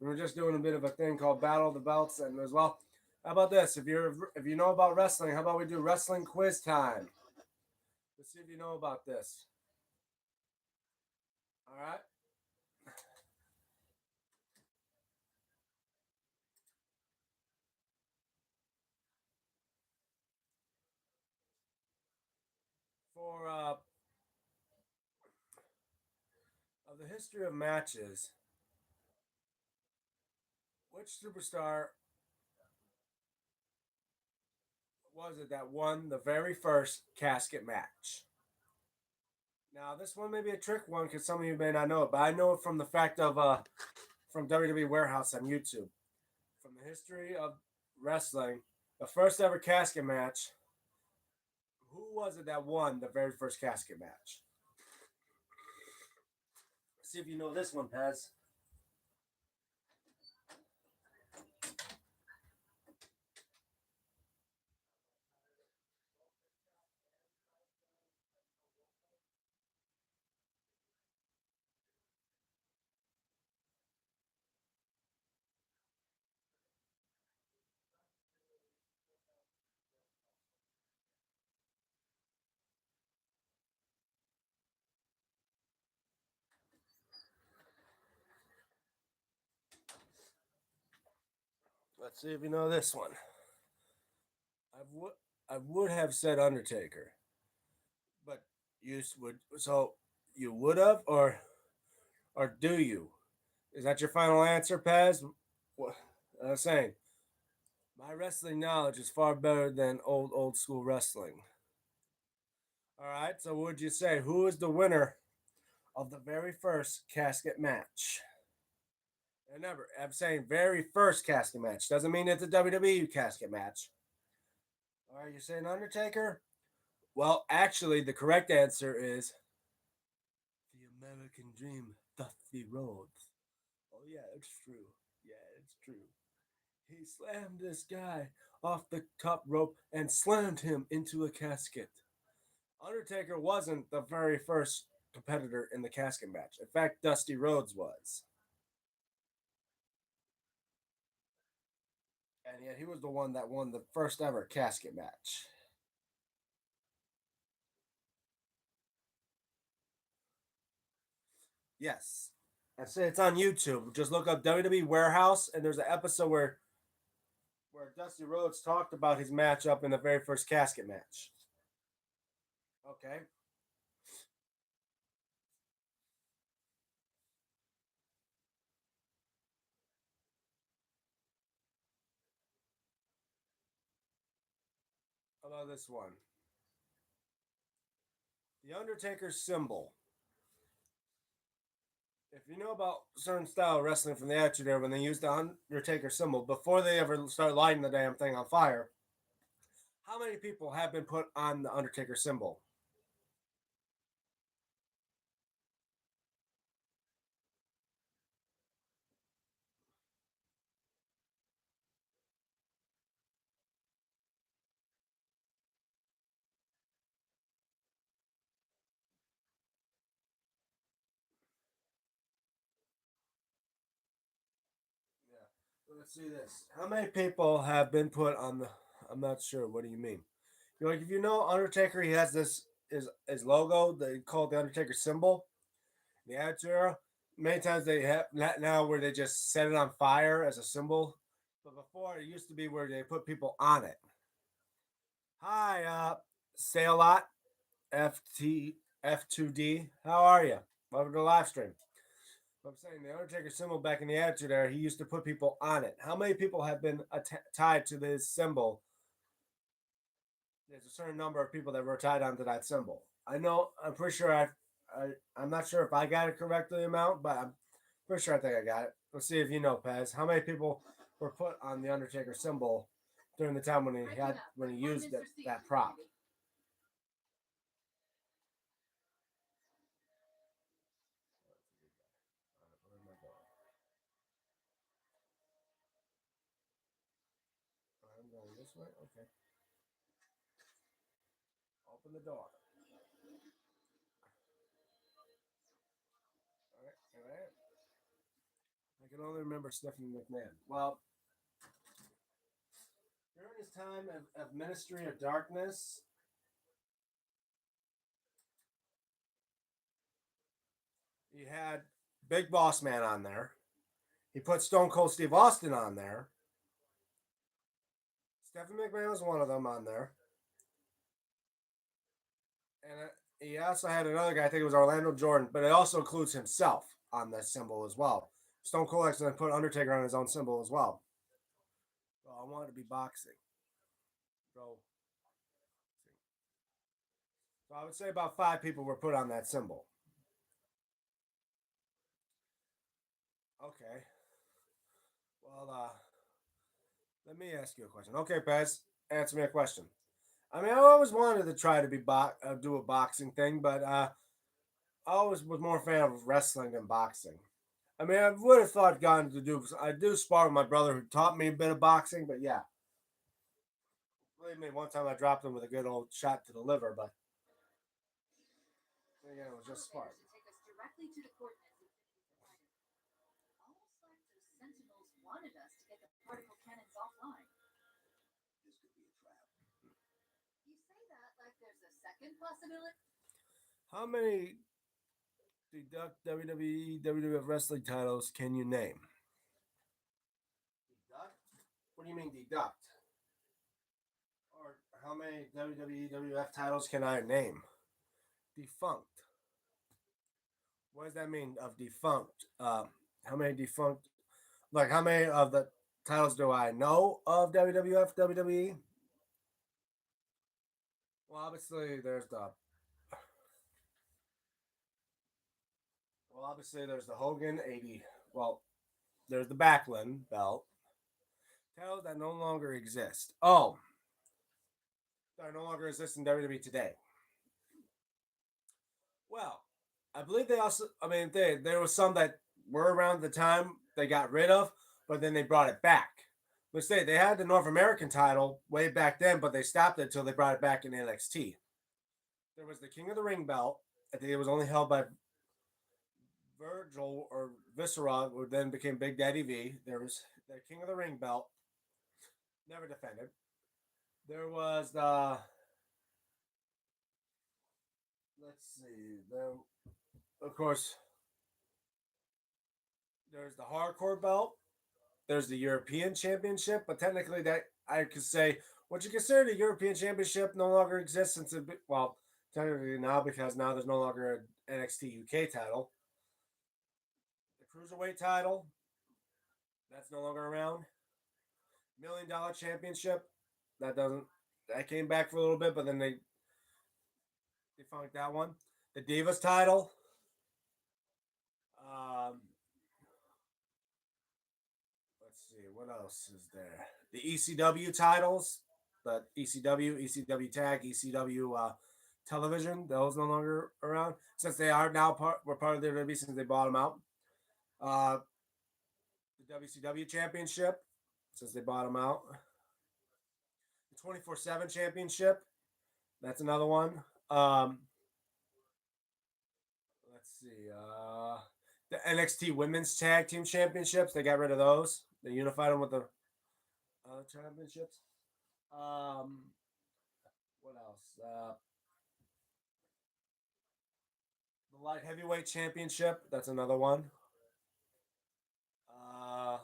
We were just doing a bit of a thing called Battle of the Belts, and as well, how about this? If you know about wrestling, how about we do wrestling quiz time? Let's see if you know about this. All right. For of the history of matches, which superstar was it that won the very first casket match? Now, this one may be a trick one because some of you may not know it, but I know it from the fact of from WWE Warehouse on YouTube. From the history of wrestling, the first ever casket match. Who was it that won the very first casket match? See if you know this one, Pez. Let's see if you know this one. I would have said Undertaker, but you would so you would have or do you? Is that your final answer, Pez? What I was saying, my wrestling knowledge is far better than old school wrestling. All right, so what would you say? Who is the winner of the very first casket match? And remember, I'm saying very first casket match. Doesn't mean it's a WWE casket match. All right, you're saying Undertaker? Well, actually, the correct answer is the American Dream, Dusty Rhodes. Oh, yeah, it's true. Yeah, it's true. He slammed this guy off the top rope and slammed him into a casket. Undertaker wasn't the very first competitor in the casket match. In fact, Dusty Rhodes was. And yet he was the one that won the first ever casket match. Yes. I say it's on YouTube. Just look up WWE Warehouse, and there's an episode where Dusty Rhodes talked about his matchup in the very first casket match. Okay. How about this one? The Undertaker's symbol. If you know about certain style of wrestling from the Attitude Era, when they used the Undertaker symbol before they ever started lighting the damn thing on fire, how many people have been put on the Undertaker symbol? Yeah. Let's see this. How many people have been put on the? I'm not sure. What do you mean? You're like, if you know Undertaker, he has this his logo. They call it the Undertaker symbol. The Attitude Era. Many times they have not now where they just set it on fire as a symbol, but before it used to be where they put people on it. Hi, say a lot. FT F2D. How are you? Welcome to the live stream. I'm saying the Undertaker symbol back in the Attitude Era, he used to put people on it. How many people have been tied to this symbol? There's a certain number of people that were tied onto that symbol. I know. I'm pretty sure I'm not sure if I got it correctly amount, but I'm pretty sure I think I got it. Let's see if you know, Pez. How many people were put on the Undertaker symbol during the time when he used that prop? I'm going this way. Okay. Open the door. All right. Here I am. can only remember Stephanie McMahon. Well, during his time of Ministry of Darkness, he had Big Boss Man on there. He put Stone Cold Steve Austin on there. Stephanie McMahon was one of them on there. And he also had another guy, I think it was Orlando Jordan, but it also includes himself on that symbol as well. Stone Cold actually put Undertaker on his own symbol as well. So I wanted to be boxing. So I would say about 5 people were put on that symbol. Okay. Well, let me ask you a question. Okay, Pez, answer me a question. I mean, I always wanted to try to do a boxing thing, but I always was more a fan of wrestling than boxing. I mean, I would have thought gotten to do. I do spar with my brother who taught me a bit of boxing, but yeah, believe me, one time I dropped him with a good old shot to the liver, but again, it was just spar. How many deduct WWE, WWF wrestling titles can you name? Deduct? What do you mean deduct? Or how many WWE, WWF titles can I name? Defunct. What does that mean of defunct? How many defunct? Like how many of the titles do I know of WWF, WWE? Well, obviously there's the Hogan 80. Well, there's the Backlund belt. Titles that no longer exist. Oh, that no longer exist in WWE today. Well, I believe they also. I mean, there was some that were around the time they got rid of, but then they brought it back. Let's say they had the North American title way back then, but they stopped it until they brought it back in NXT. There was the King of the Ring belt. I think it was only held by Virgil or Viscera, who then became Big Daddy V. There was the King of the Ring belt, never defended. There was the let's see, of course there's the Hardcore belt. There's the European Championship, but technically that I could say what you consider the European Championship no longer exists since well technically now because now there's no longer an NXT UK title. The Cruiserweight title that's no longer around. $1 million championship that doesn't that came back for a little bit, but then they defunct that one. The Divas title. Um, let's see what else is there. The ECW titles, the ECW Tag, ECW Television. Those no longer around since they are now were part of the WWE since they bought them out. Uh, the WCW Championship since they bought them out. The 24/7 Championship. That's another one. Let's see. The NXT Women's Tag Team Championships. They got rid of those. They unified them with the other championships. Um, what else? The Light Heavyweight Championship. That's another one. Uh,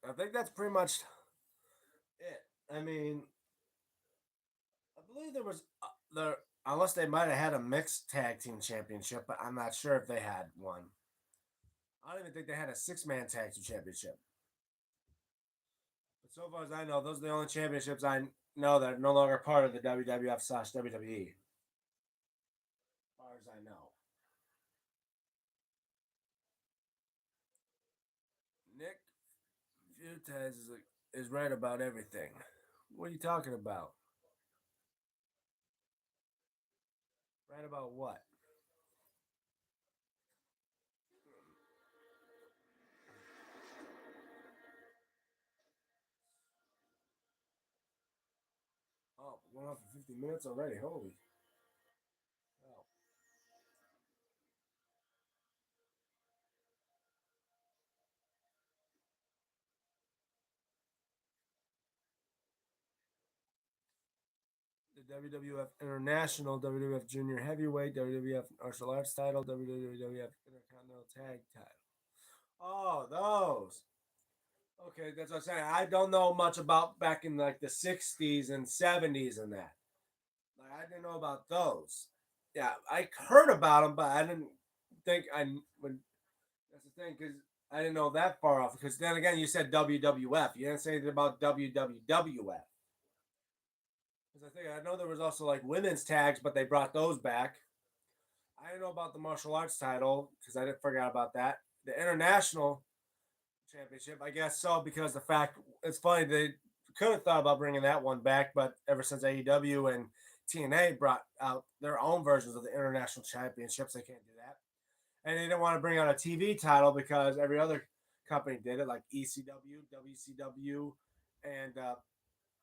I think that's pretty much it. I mean, I believe there was there unless they might have had a mixed tag team championship, but I'm not sure if they had one. I don't even think they had a 6-man tag team championship. But so far as I know, those are the only championships I know that are no longer part of the WWF/WWE. As far as I know. Nick Futez is right about everything. What are you talking about? Right about what? Oh, going on for 50 minutes already. Holy. Oh. The WWF International, WWF Junior Heavyweight, WWF Martial Arts title, WWF Intercontinental Tag title. Oh, those. Okay, that's what I'm saying. I don't know much about back in like the '60s and '70s and that. Like I didn't know about those. Yeah, I heard about them, but I didn't think I would. That's the thing because I didn't know that far off. Because then again, you said WWF. You didn't say anything about WWF. Because I know there was also like women's tags, but they brought those back. I didn't know about the martial arts title because I didn't forget about that. The international championship, I guess so, because the fact it's funny they could have thought about bringing that one back, but ever since AEW and TNA brought out their own versions of the international championships, they can't do that. And they didn't want to bring out a TV title because every other company did it, like ECW, WCW, and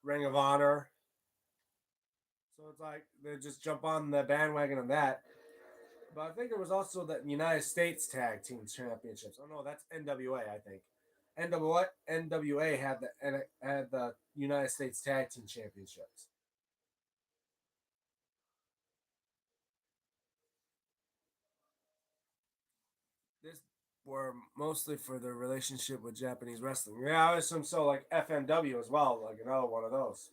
Ring of Honor. So it's like they just jump on the bandwagon of that. But I think there was also the United States Tag Team Championships. Oh no, that's NWA. I think NWA had the United States Tag Team Championships. This were mostly for their relationship with Japanese wrestling. Yeah, I assume so. Like FMW as well, like another one of those.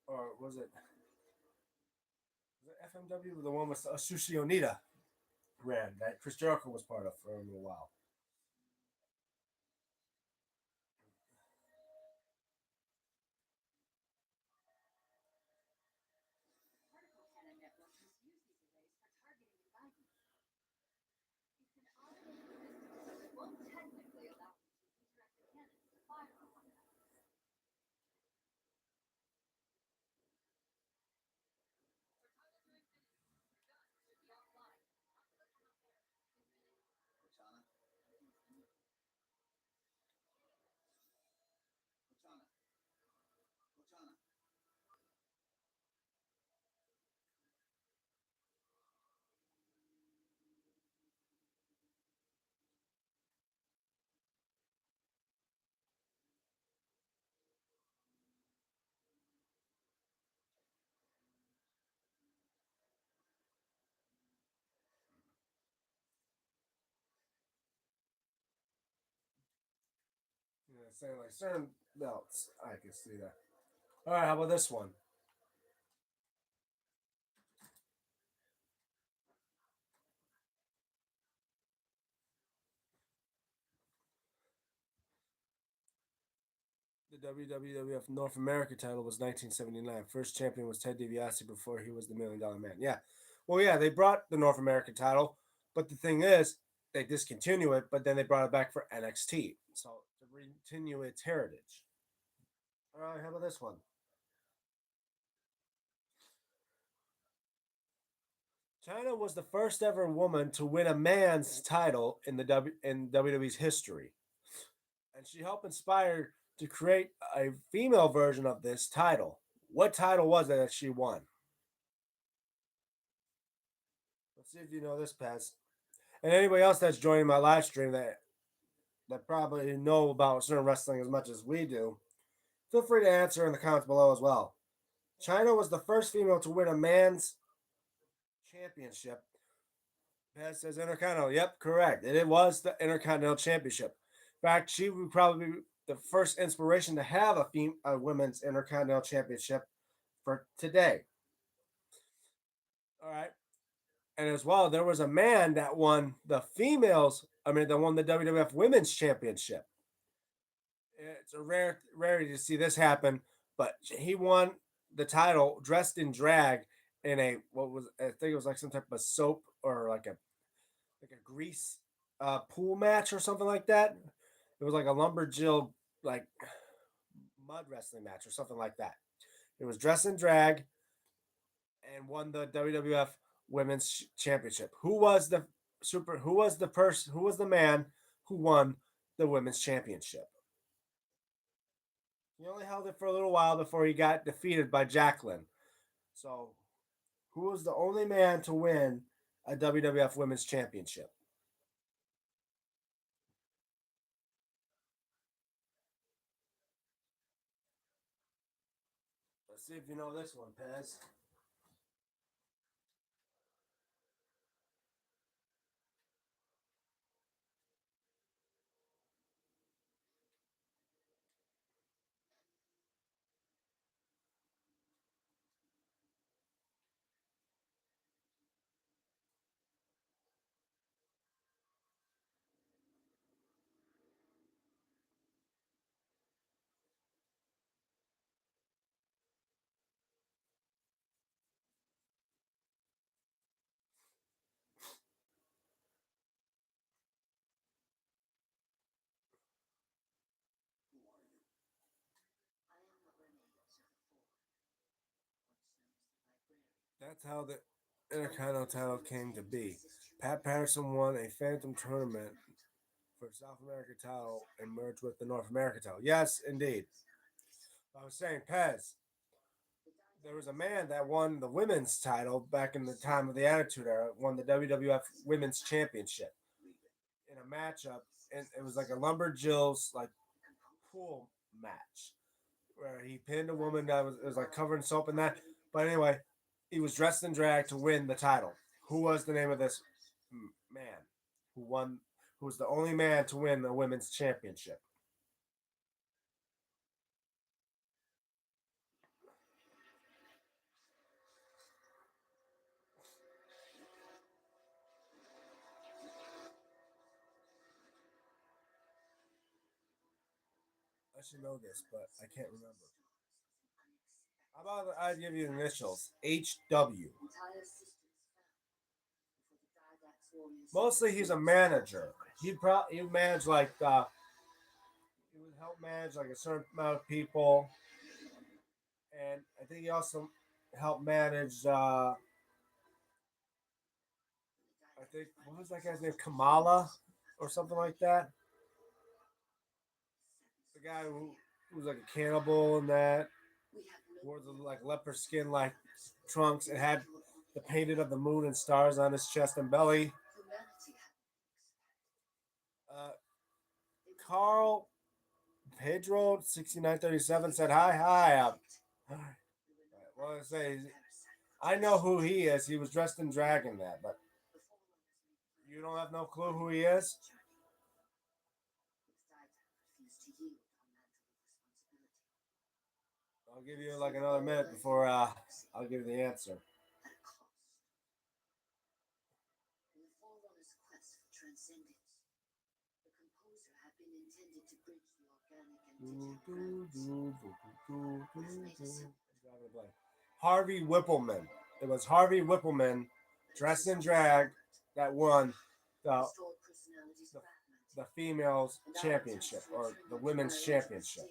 Or was it FMW the one with Sushi Onita ran that Chris Jericho was part of for a little while? Yeah, saying like certain belts, I can see that. All right, how about this one? The WWF North America title was 1979. First champion was Ted DiBiase before he was the Million Dollar Man. Yeah. Well, yeah, they brought the North American title, but the thing is, they discontinue it, but then they brought it back for NXT. So to continue its heritage. All right, how about this one? China was the first ever woman to win a man's title in WWE's history, and she helped inspire to create a female version of this title. What title was it that she won? Let's see if you know this, Pez. And anybody else that's joining my live stream that probably know about certain wrestling as much as we do, feel free to answer in the comments below as well. China was the first female to win a man's championship. Pez says Intercontinental. Yep, correct. It was the Intercontinental Championship. In fact, she would probably be the first inspiration to have a women's Intercontinental Championship for today. All right. And as well, there was a man that won the females. I mean, that won the WWF Women's Championship. It's a rarity to see this happen, but he won the title dressed in drag in a what was I think it was like some type of soap or like a grease pool match or something like that. It was like a lumberjill like mud wrestling match or something like that. It was dressed in drag and won the WWF Women's Championship. Who was the super? Who was the person? Who was the man who won the Women's Championship? He only held it for a little while before he got defeated by Jacqueline. So, who was the only man to win a WWF Women's Championship? Let's see if you know this one, Pez. That's how the Intercontinental title came to be. Pat Patterson won a Phantom tournament for South America title and merged with the North America title. Yes, indeed. I was saying, Pez, there was a man that won the women's title back in the time of the Attitude Era, won the WWF Women's Championship in a matchup, and it was like a lumberjills like pool match where he pinned a woman that was like covered in soap and that. But anyway, he was dressed in drag to win the title. Who was the name of this man who won? Who was the only man to win the women's championship? I should know this, but I can't remember. How about I give you the initials? HW. Mostly, he's a manager. He'd manage like he would help manage like a certain amount of people, and I think he also helped manage. I think what was that guy's name? Kamala or something like that. The guy who was like a cannibal and that wore the like leopard skin like trunks and had the painted of the moon and stars on his chest and belly. Uh, Carl Pedro 6937 said hi. Well, I say I know who he is. He was dressed in drag in that, but you don't have no clue who he is. I'll give you like another minute before I'll give you the answer. Harvey Whippleman. It was Harvey Whippleman, dressed in drag, that won the the, the females championship or the women's championship.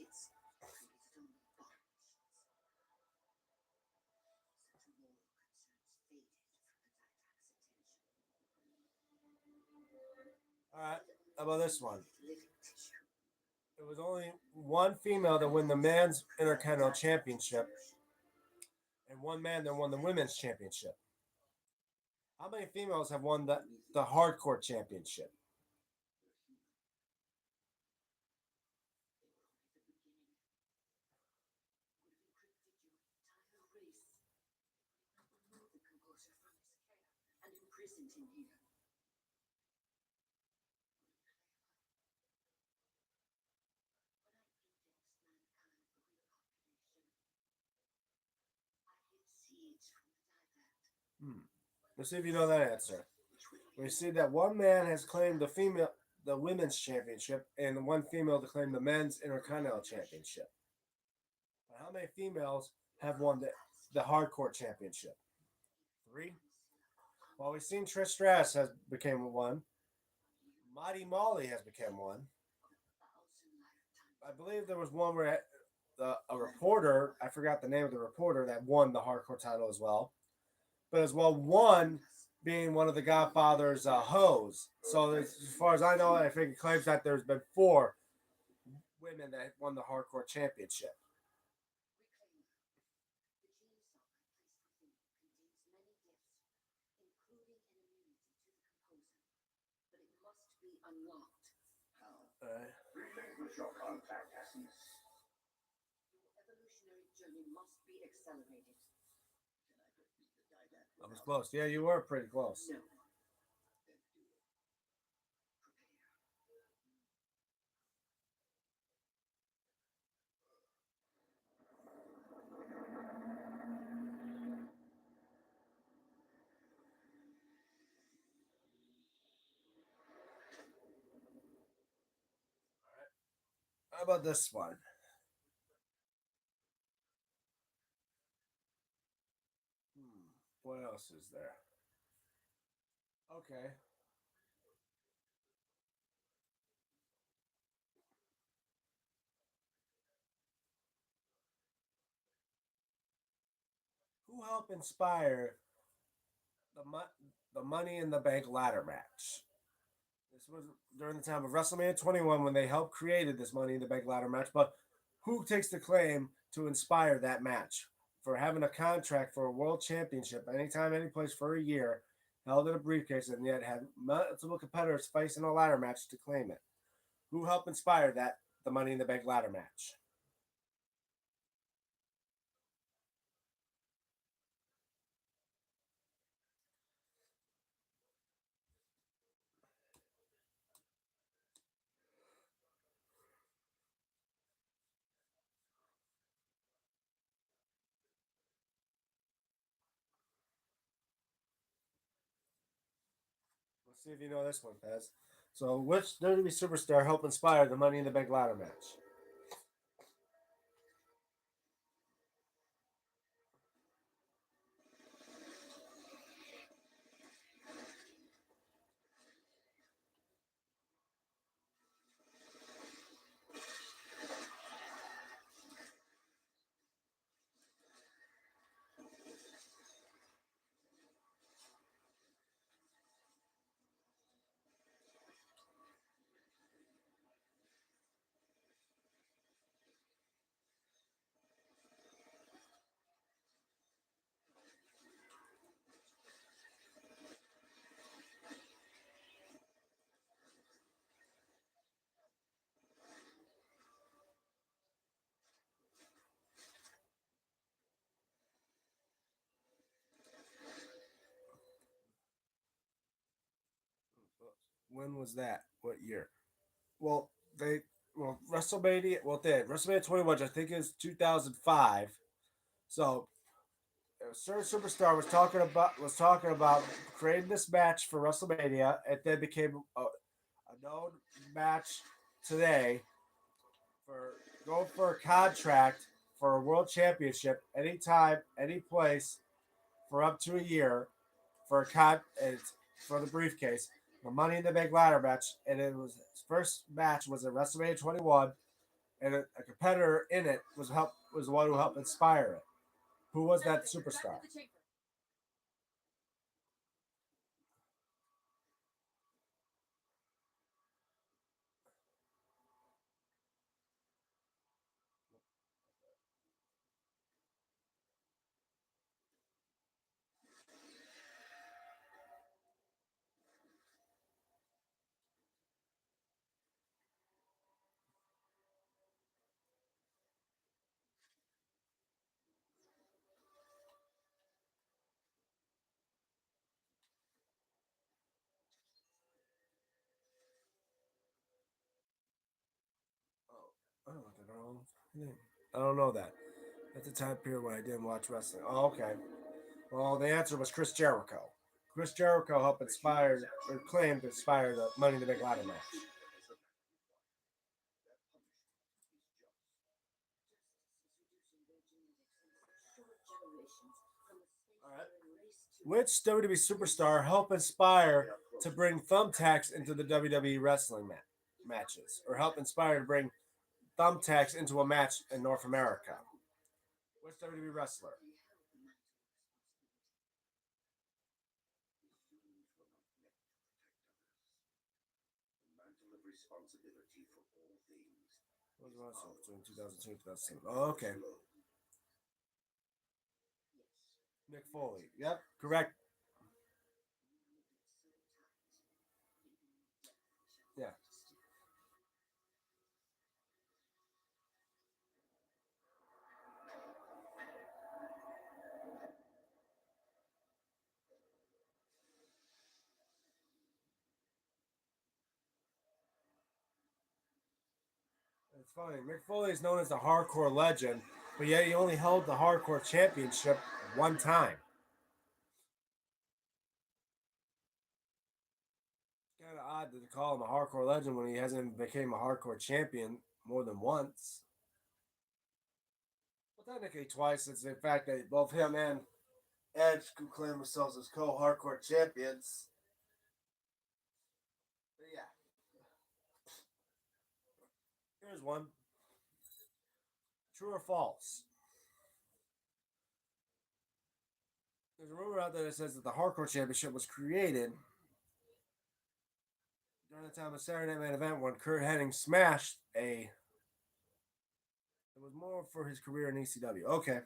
All right, how about this one? There was only one female to win the men's Intercontinental Championship, and one man that won the women's championship. How many females have won the Hardcore Championship? Hmm. Let's see if you know that answer. We see that one man has claimed the women's championship, and one female to claim the men's Intercontinental Championship. But how many females have won the Hardcore Championship? Three. Well, we've seen Trish Stratus has became one. Mighty Molly has become one. I believe there was one where a reporter, I forgot the name of the reporter, that won the hardcore title as well. But as well, one being one of the Godfather's hoes. So as far as I know, I think it claims that there's been four women that won the hardcore championship. Uh, I was close. Yeah, you were pretty close. How about this one? What else is there? Okay. Who helped inspire the Money in the Bank ladder match? This was during the time of WrestleMania 21 when they helped created this Money in the Bank ladder match. But who takes the claim to inspire that match for having a contract for a world championship anytime, any place for a year, held in a briefcase, and yet had multiple competitors facing a ladder match to claim it? Who helped inspire that the Money in the Bank ladder match? Let's see if you know this one, Pez. So, which WWE superstar helped inspire the Money in the Bank ladder match? When was that? What year? Well, they WrestleMania. Well, they had WrestleMania 21, which I think is 2005. So, a certain superstar was talking about creating this match for WrestleMania. It then became a known match today for going for a contract for a world championship anytime, any place for up to a year for a it's for the briefcase. The Money in the Bank ladder match, and it was his first match was at WrestleMania 21, and a competitor in it was the one who helped inspire it. Who was that superstar? Oh, I don't know that. At the time period when I didn't watch wrestling. Oh, okay. Well, the answer was Chris Jericho. Chris Jericho helped inspire or claimed to inspire the Money in the Bank ladder match. All right. Which WWE superstar helped inspire to bring thumbtacks into the WWE wrestling matches, or help inspire to bring thumbtacks into a match in North America? Which WWE wrestler? What was wrestling between 2002 and 2007? Oh, okay. Mick Foley. Yep, correct. Yeah. It's funny. Mick Foley is known as the hardcore legend, but yet he only held the hardcore championship one time. It's kind of odd to call him a hardcore legend when he hasn't became a hardcore champion more than once. Well, technically twice. It's the fact that both him and Edge could claim themselves as co-hardcore champions. But yeah, here's one. True or false? There's a rumor out there that says that the hardcore championship was created during the time of Saturday Night Main Event when Kurt Hennig smashed a. It was more for his career in ECW. Okay.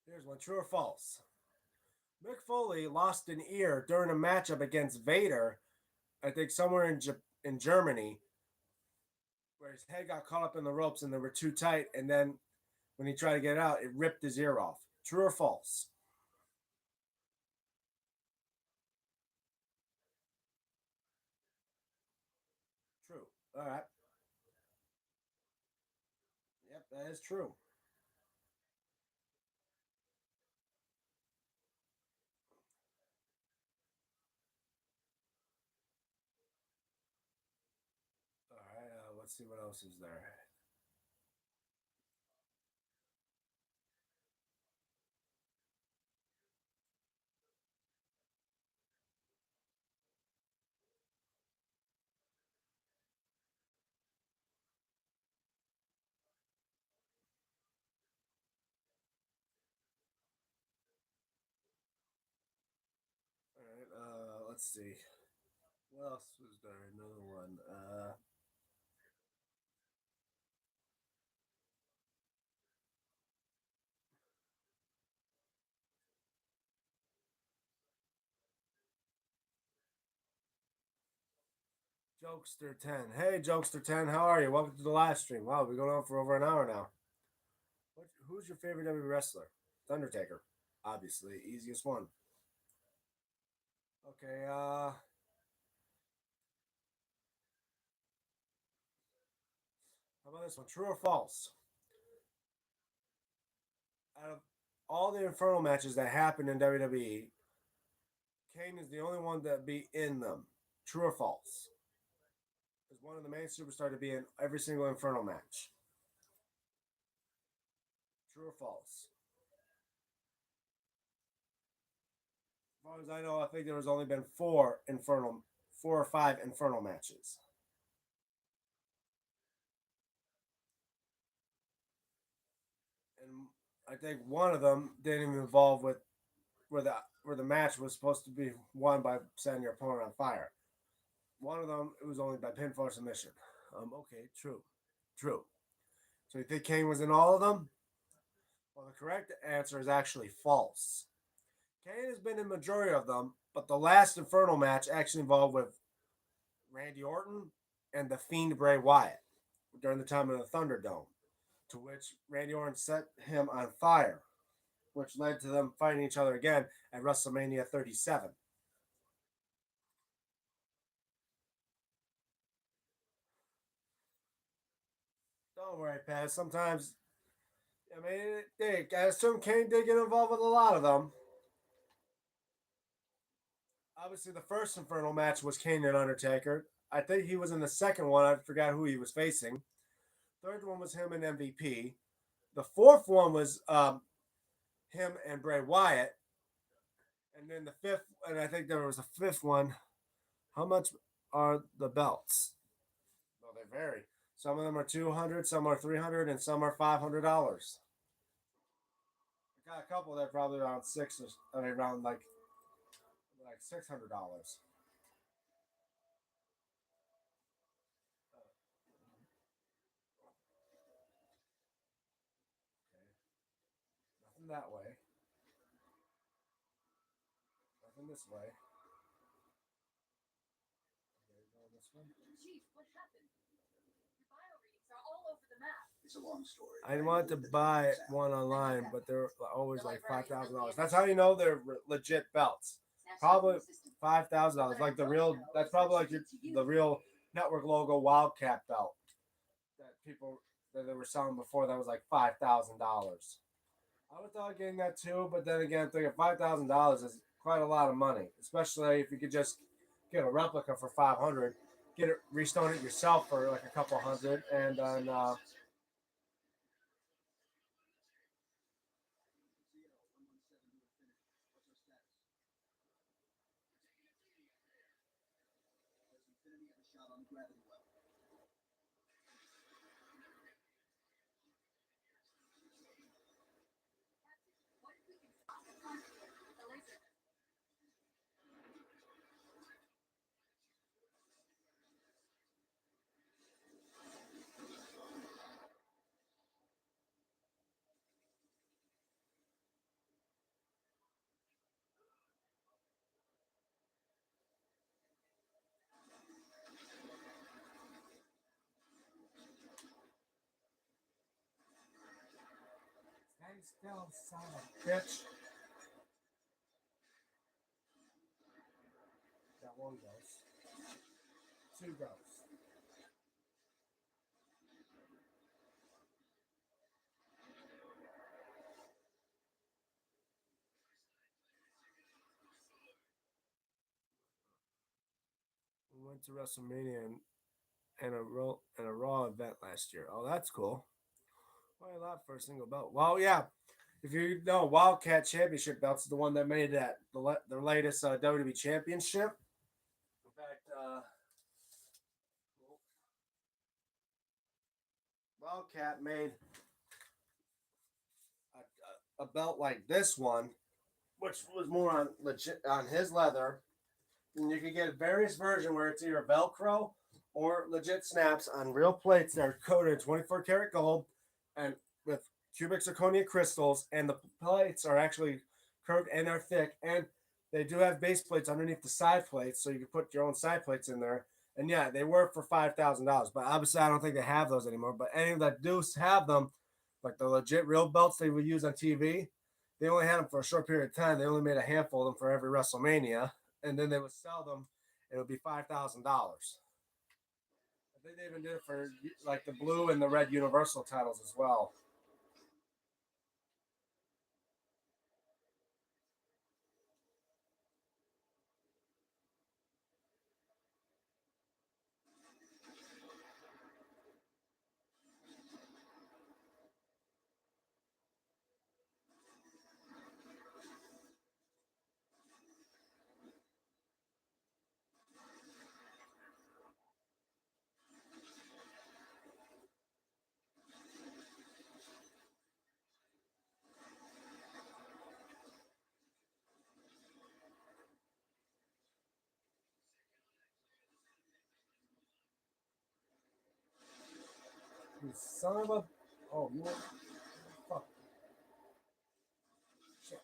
Here's one. True or false? Mick Foley lost an ear during a matchup against Vader, I think somewhere in Germany, where his head got caught up in the ropes and they were too tight. And then when he tried to get out, it ripped his ear off. True or false? True. All right. Yep, that is true. All right. Let's see what else is there. All right. Let's see. What else was there? Another one. Jokester10. Hey, Jokester10, how are you? Welcome to the live stream. Wow, we're going on for over an hour now. Who's your favorite WWE wrestler? Undertaker, obviously, easiest one. Okay, how about this one? True or false? Out of all the Inferno matches that happened in WWE, Kane is the only one that be in them. True or false? Is one of the main superstars to be in every single Inferno match. True or false? As far as I know, I think there has only been four or five Inferno matches. And I think one of them didn't even involve with where the match was supposed to be won by setting your opponent on fire. One of them it was only by pinfall submission. Okay, true, true. So you think Kane was in all of them? Well, the correct answer is actually false. Kane has been in majority of them, but the last Inferno match actually involved with Randy Orton and the Fiend Bray Wyatt during the time of the Thunderdome, to which Randy Orton set him on fire, which led to them fighting each other again at WrestleMania 37. Don't worry, Pat. Sometimes, I mean, I assume Kane did get involved with a lot of them. Obviously, the first Inferno match was Kane and Undertaker. I think he was in the second one. I forgot who he was facing. Third one was him and MVP. The fourth one was him and Bray Wyatt. And then the fifth, and I think there was a fifth one. How much are the belts? Well, they vary. Some of them are 200, some are 300, and some are $500. I got a couple that are probably around six, or I mean, around like $600. Nothing that way. Nothing this way. Okay, going this one. Chief, what happened? Your bio readings are all over the map. It's a long story. I wanted to buy one online, but they're always like $5,000. That's how you know they're legit belts. Probably $5,000. Like the real. That's probably like the real network logo Wildcat belt that people that they were selling before. That was like $5,000. I would thought getting that too, but then again, thinking $5,000 is quite a lot of money, especially if you could just get a replica for 500, get it restone it yourself for like a couple hundred, and then stay still, son of a bitch. That one goes, two goes. We went to WrestleMania and a Raw event last year. Oh, that's cool. Why a lot for a single belt? Well, yeah. If you know, Wildcat Championship belt's the one that made that the latest WWE Championship. In fact, Wildcat made a belt like this one, which was more on legit on his leather. And you could get a various version where it's either Velcro or legit snaps on real plates that are coated in 24 karat gold and with cubic zirconia crystals. And the plates are actually curved and are thick. And they do have base plates underneath the side plates, so you can put your own side plates in there. And yeah, they were for $5,000, but obviously I don't think they have those anymore. But any that do have them, like the legit real belts they would use on TV, they only had them for a short period of time. They only made a handful of them for every WrestleMania, and then they would sell them, and it would be $5,000. I think they even did it for like the blue and the red Universal titles as well. You son of a oh you fuck shit.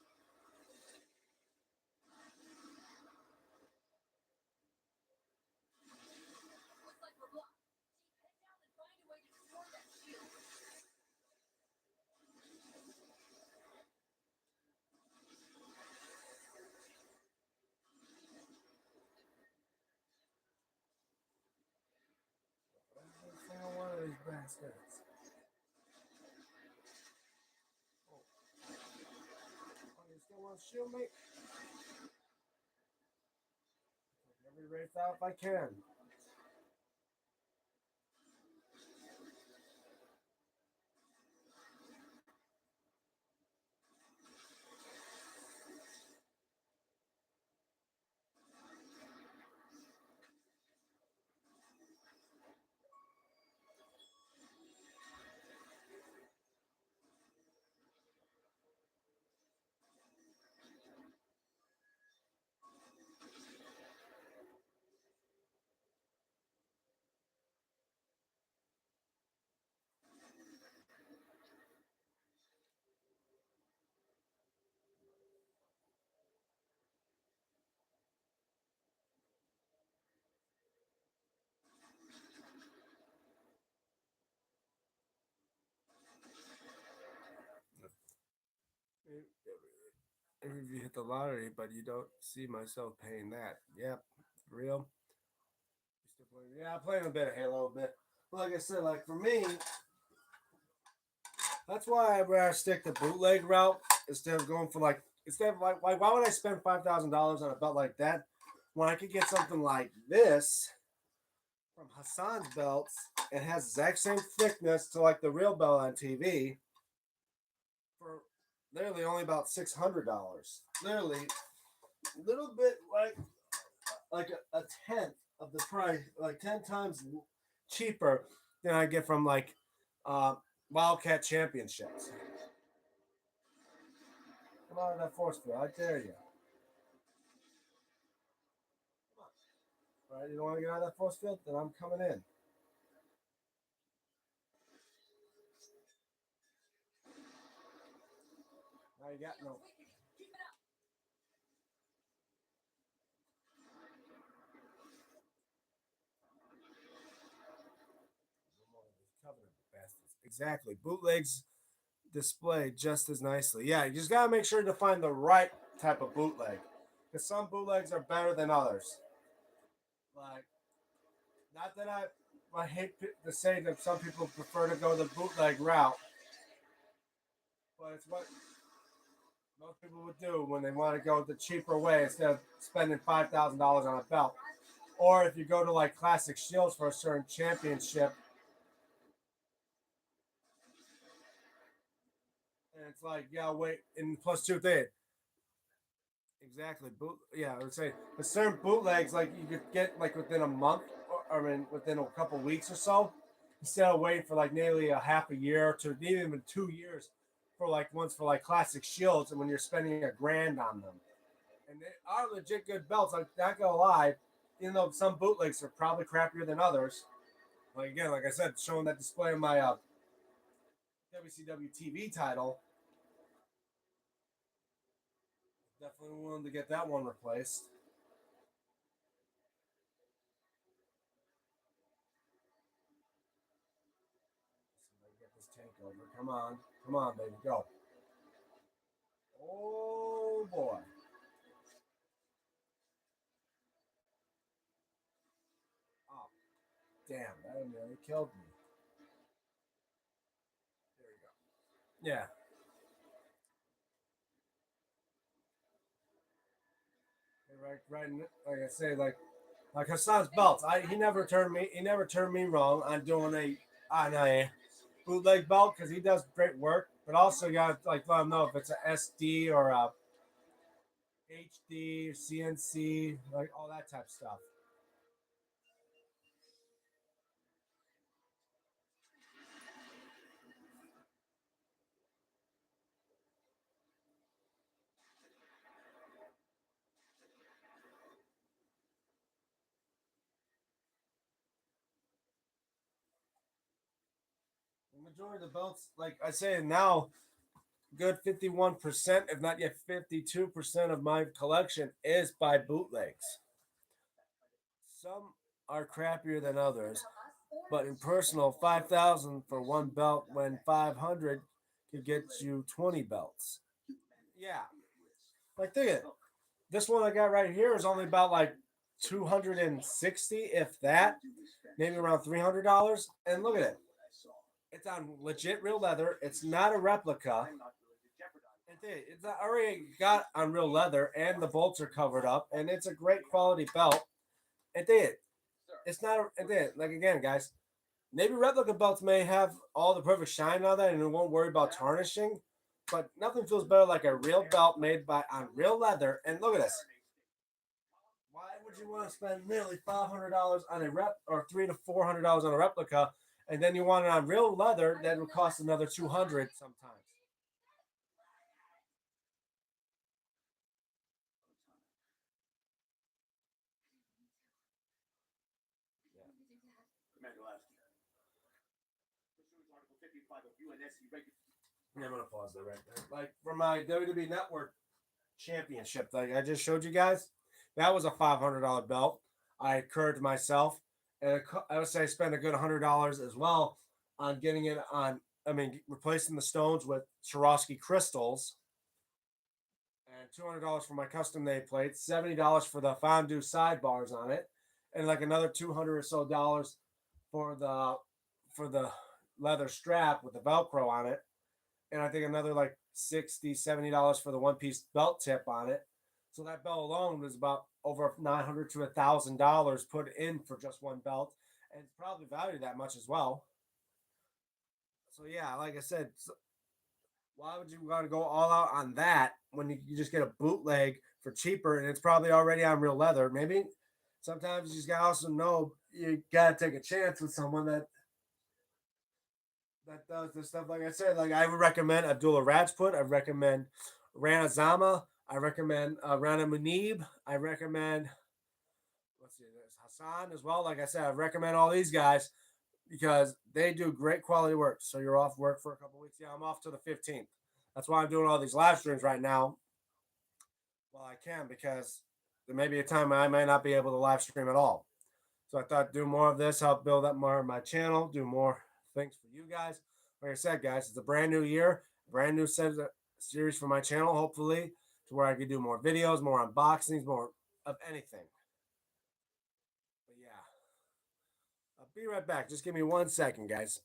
Every single one of these bastards. Oh, you still want to shield me? Every race out if I can. if you hit the lottery, but you don't see myself paying that. Yep, for real. You still playing? Yeah, I'm playing a bit of Halo, a bit. But like I said, like for me, that's why I'd rather stick the bootleg route instead of going for like instead of like why would I spend $5,000 on a belt like that when I could get something like this from Hassan's belts and has the exact same thickness to like the real belt on TV for literally only about $600. Literally, a little bit like a tenth of the price, like 10 times cheaper than I get from like uh, Wildcat Championships. Come out of that force field, I dare you. All right, you don't want to get out of that force field? Then I'm coming in. Now you got no. Covenant bastards. Exactly. Bootlegs display just as nicely. Yeah, you just gotta make sure to find the right type of bootleg. Because some bootlegs are better than others. Like, not that I hate to say that some people prefer to go the bootleg route, but it's what most people would do when they want to go the cheaper way instead of spending $5,000 on a belt. Or if you go to like Classic Shields for a certain championship, and it's like, yeah, wait, and plus two things. Exactly. Yeah, I would say the certain bootlegs like you could get like within a month, or I mean within a couple weeks or so, instead of waiting for like nearly a half a year to even 2 years for like ones for like Classic Shields, and when you're spending $1,000 on them, and they are legit good belts. I'm not gonna lie, even though some bootlegs are probably crappier than others. Like again, like I said, showing that display of my WCW TV title, definitely willing to get that one replaced. See if I can get this tank over. Come on, baby, go. Oh boy. Oh damn, that nearly killed me. There you go. Yeah. Right, right. Like I say, like Hassan's belts. He never turned me wrong on doing a bootleg belt because he does great work. But also, you got to like let him know if it's a SD or a HD, CNC, like all that type of stuff. The majority of the belts, like I say now, good 51%, if not yet 52% of my collection is by bootlegs. Some are crappier than others, but in personal, 5,000 for one belt when 500 could get you 20 belts. Yeah, like think of it. This one I got right here is only about like 260, if that, maybe around $300. And look at it. It's on legit real leather. It's not a replica. It's already got on real leather, and the bolts are covered up, and it's a great quality belt. It did. It's not. It did. Like again, guys. Maybe replica belts may have all the perfect shine on that, and it won't worry about tarnishing. But nothing feels better like a real belt made by on real leather. And look at this. Why would you want to spend nearly $500 on a rep, or $300 to $400 on a replica, and then you want it on real leather that would cost another 200 sometimes? Yeah, I'm gonna pause there right there. Like for my WWE Network Championship, like I just showed you guys, that was a $500 belt. I encouraged myself, and I would say I spent a good $100 as well on getting it on. I mean, replacing the stones with Swarovski crystals, and $200 for my custom nameplate, $70 for the fondue sidebars on it, and like another 200 or so dollars for the leather strap with the Velcro on it, and I think another like 60 $70 for the one piece belt tip on it. So that belt alone was about over 900 to $1,000 put in for just one belt, and it's probably valued that much as well. So yeah, like I said, why would you want to go all out on that when you just get a bootleg for cheaper and it's probably already on real leather? Maybe sometimes you just gotta also know you gotta take a chance with someone that does this stuff. Like I said, like I would recommend Abdullah Rajput. I recommend Rana Zama. I recommend Rana Munib. I recommend let's see, there's Hassan as well. Like I said, I recommend all these guys because they do great quality work. So you're off work for a couple weeks. Yeah, I'm off to the 15th. That's why I'm doing all these live streams right now. Well, I can because there may be a time I may not be able to live stream at all. So I thought do more of this, help build up more of my channel, do more things for you guys. Like I said, guys, it's a brand new year, brand new series for my channel, hopefully, to where I could do more videos, more unboxings, more of anything. But yeah, I'll be right back. Just give me 1 second, guys.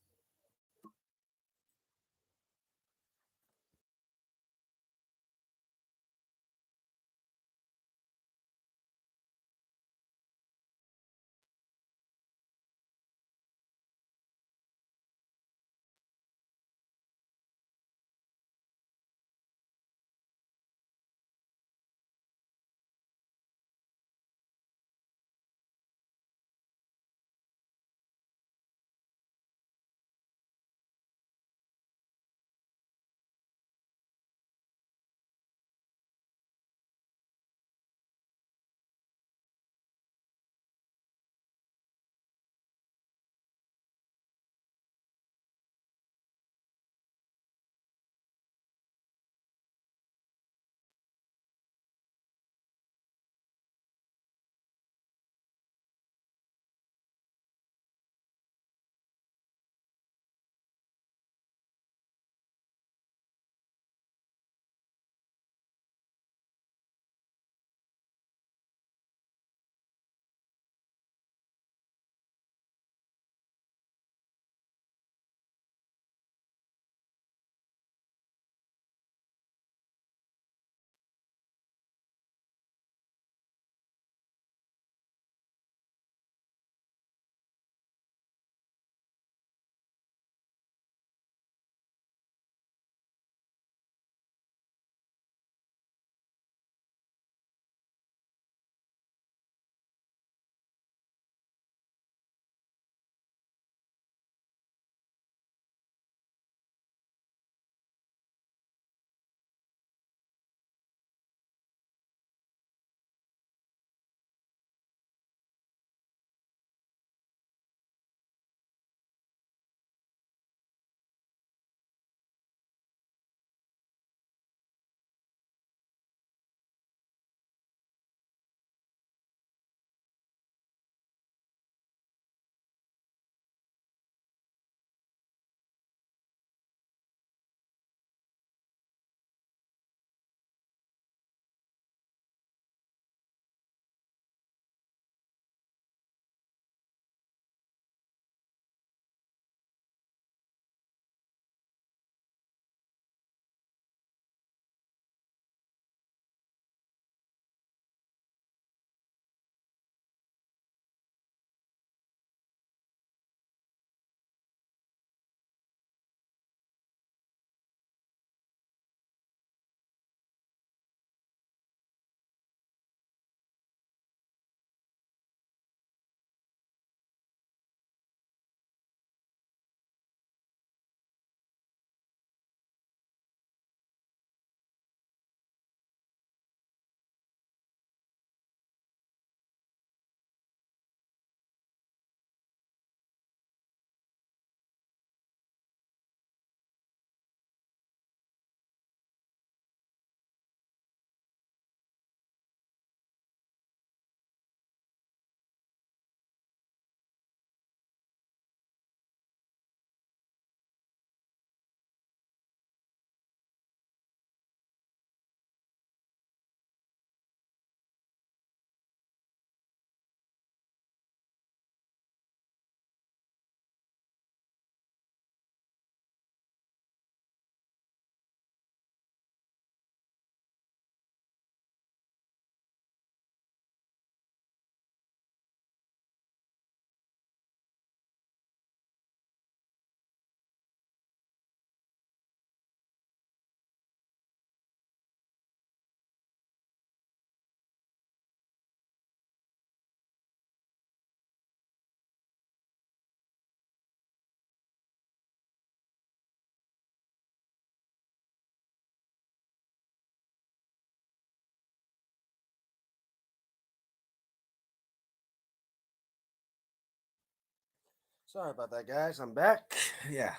Sorry about that, guys. I'm back. Yeah.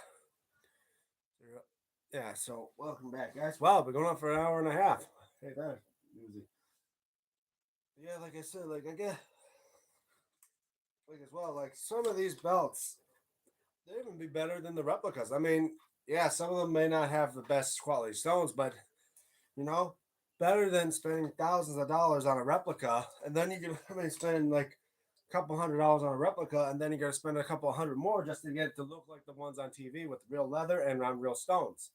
Yeah, so welcome back, guys. Wow, we're going on for an hour and a half. Hey, that easy. Yeah, like I said, like I get like as well, like some of these belts, they even be better than the replicas. I mean, yeah, some of them may not have the best quality stones, but you know, better than spending thousands of dollars on a replica, and then you can spend like a couple $100 on a replica, and then you're gonna spend a couple hundred more just to get it to look like the ones on TV with real leather and on real stones,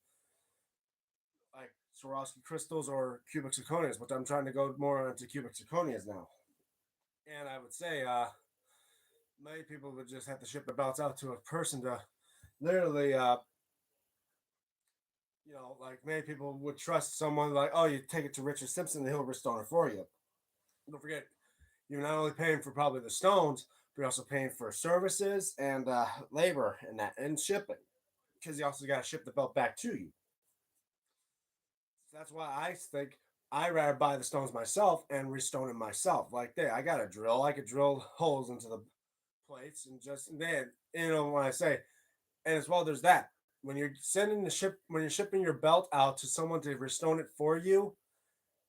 like Swarovski crystals or cubic zirconias. But I'm trying to go more into cubic zirconias now, and I would say many people would just have to ship the belts out to a person to literally like many people would trust someone like, oh, you take it to Richard Simpson and he'll restore it for you. Don't forget, you're not only paying for probably the stones, but you're also paying for services and labor and that and shipping because you also got to ship the belt back to you. That's why I think I rather buy the stones myself and restone it myself. Like there, I got a drill. I could drill holes into the plates and just then when I say and as well there's that when you're sending the ship when you're shipping your belt out to someone to restone it for you,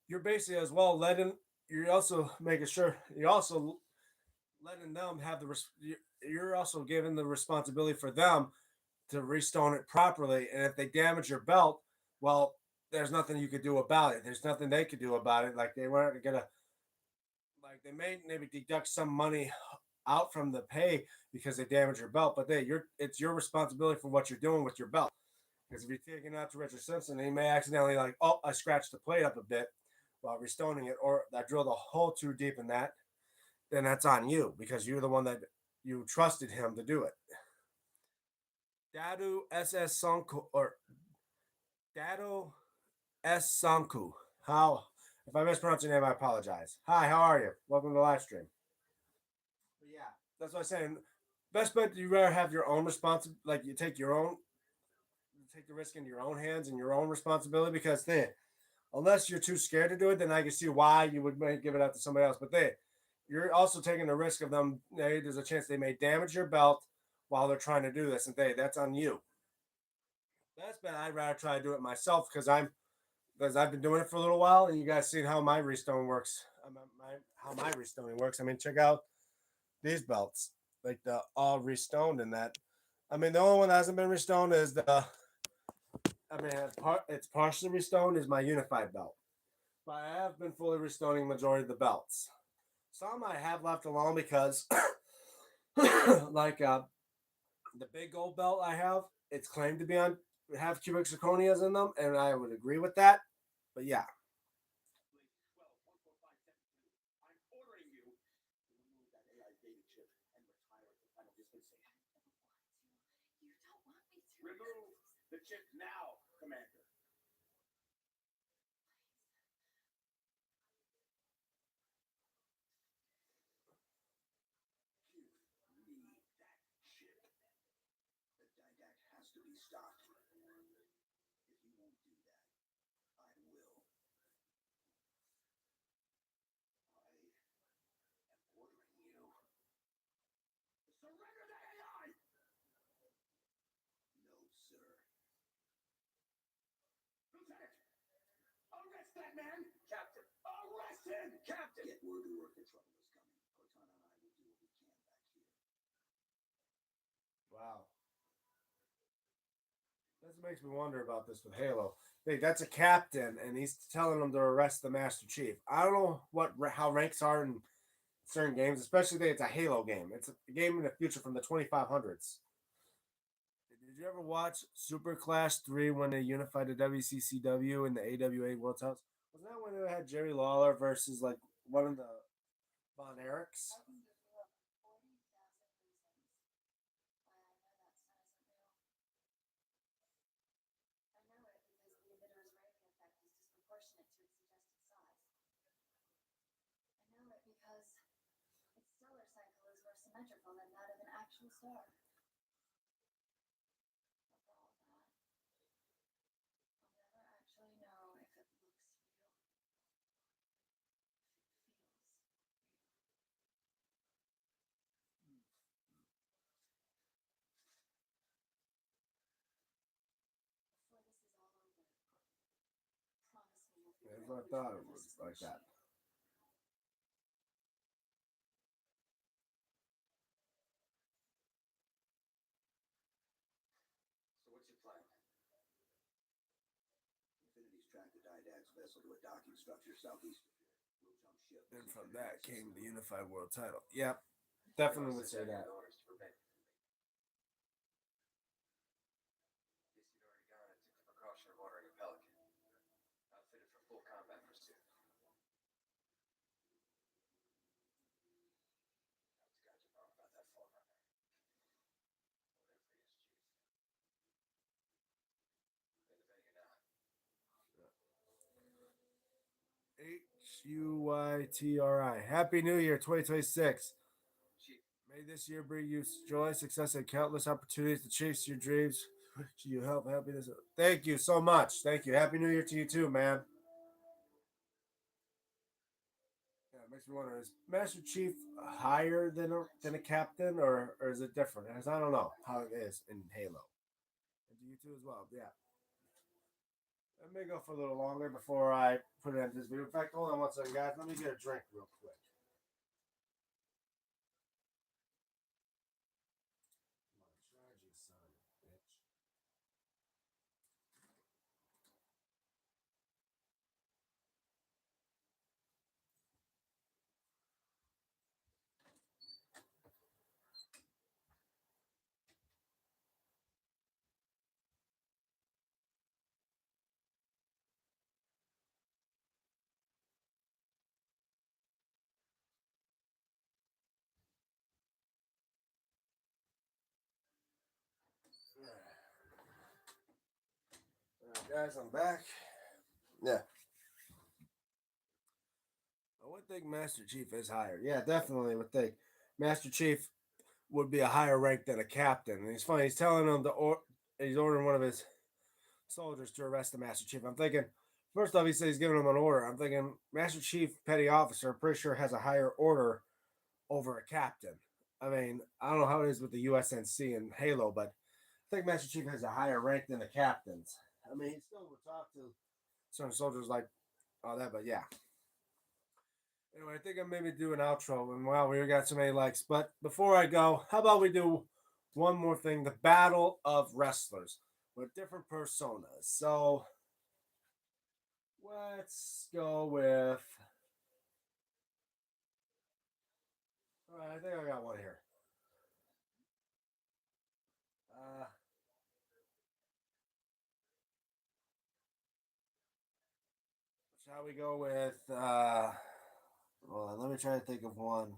you're basically as well letting you're also making sure you're also letting them have you're also giving the responsibility for them to restone it properly, and if they damage your belt, well, there's nothing you could do about it. There's nothing they could do about it. Like they weren't gonna like they may maybe deduct some money out from the pay because they damaged your belt, but it's your responsibility for what you're doing with your belt. Because if you're taking it out to Richard Simpson, he may accidentally like, oh, I scratched the plate up a bit while restoning it, or I drilled a hole too deep in that, then that's on you because you're the one that you trusted him to do it. Dadu SS Sanku or Dado S Sanku. How if I mispronounce your name, I apologize. Hi, how are you? Welcome to the live stream. But yeah, that's what I'm saying. Best bet you rather have your own responsibility, like you take the risk into your own hands and your own responsibility because then, unless you're too scared to do it, then I can see why you would give it out to somebody else. But then, you're also taking the risk of them. There's a chance they may damage your belt while they're trying to do this, and that's on you. That's bad. I'd rather try to do it myself because I've been doing it for a little while, and you guys seen how my restone works. How my restoning works. I mean, check out these belts, like the all restoned in that. I mean, the only one that hasn't been restoned is the. I mean, it's partially restoned is my unified belt, but I have been fully restoning majority of the belts. Some I have left alone because, like the big gold belt I have, it's claimed to be on have cubic zirconias in them, and I would agree with that. But yeah, remove the chip now, Commander. Give me that chip. The Didact has to be stopped. If you won't do that, I will. I am ordering you. Surrender the AI! No, sir. Lieutenant! Arrest that man! Captain! Arrest him! Captain! Get word to work the trouble is coming. Cortana and I will do what we can back here. Wow. That makes me wonder about this with Halo. Hey, that's a captain, and he's telling them to arrest the Master Chief. I don't know how ranks are in certain games, especially if it's a Halo game. It's a game in the future from the 2500s. Did you ever watch Super Clash 3 when they unified the WCCW and the AWA World Titles? Wasn't that when they had Jerry Lawler versus like one of the Von Erichs? I thought it was like that. And from that came the unified world title. Yep, definitely would say that. HUYTRI. Happy New Year 2026. May this year bring you joy, success, and countless opportunities to chase your dreams. You help happiness. Thank you so much. Thank you. Happy New Year to you too, man. Yeah, it makes me wonder: is Master Chief higher than a captain, or is it different? Because I don't know how it is in Halo. And to you too as well. Yeah. Let me go for a little longer before I put it into this video. In fact, hold on one second, guys. Let me get a drink real quick. Come on, charge you, son of a bitch. All right, guys, I'm back. Yeah. I would think Master Chief is higher. Yeah, definitely would think Master Chief would be a higher rank than a captain. And he's funny. He's telling him he's ordering one of his soldiers to arrest the Master Chief. I'm thinking, first off, he says he's giving him an order. I'm thinking Master Chief, petty officer, I'm pretty sure has a higher order over a captain. I mean, I don't know how it is with the USNC and Halo, but I think Master Chief has a higher rank than the captains. I mean, he still would talk to certain soldiers like all that, but yeah. Anyway, I think I'm maybe do an outro, and wow, we got so many likes. But before I go, how about we do one more thing: the battle of wrestlers with different personas. So let's go with. All right, I think I got one here. Uh, shall we go with? Well, let me try to think of one.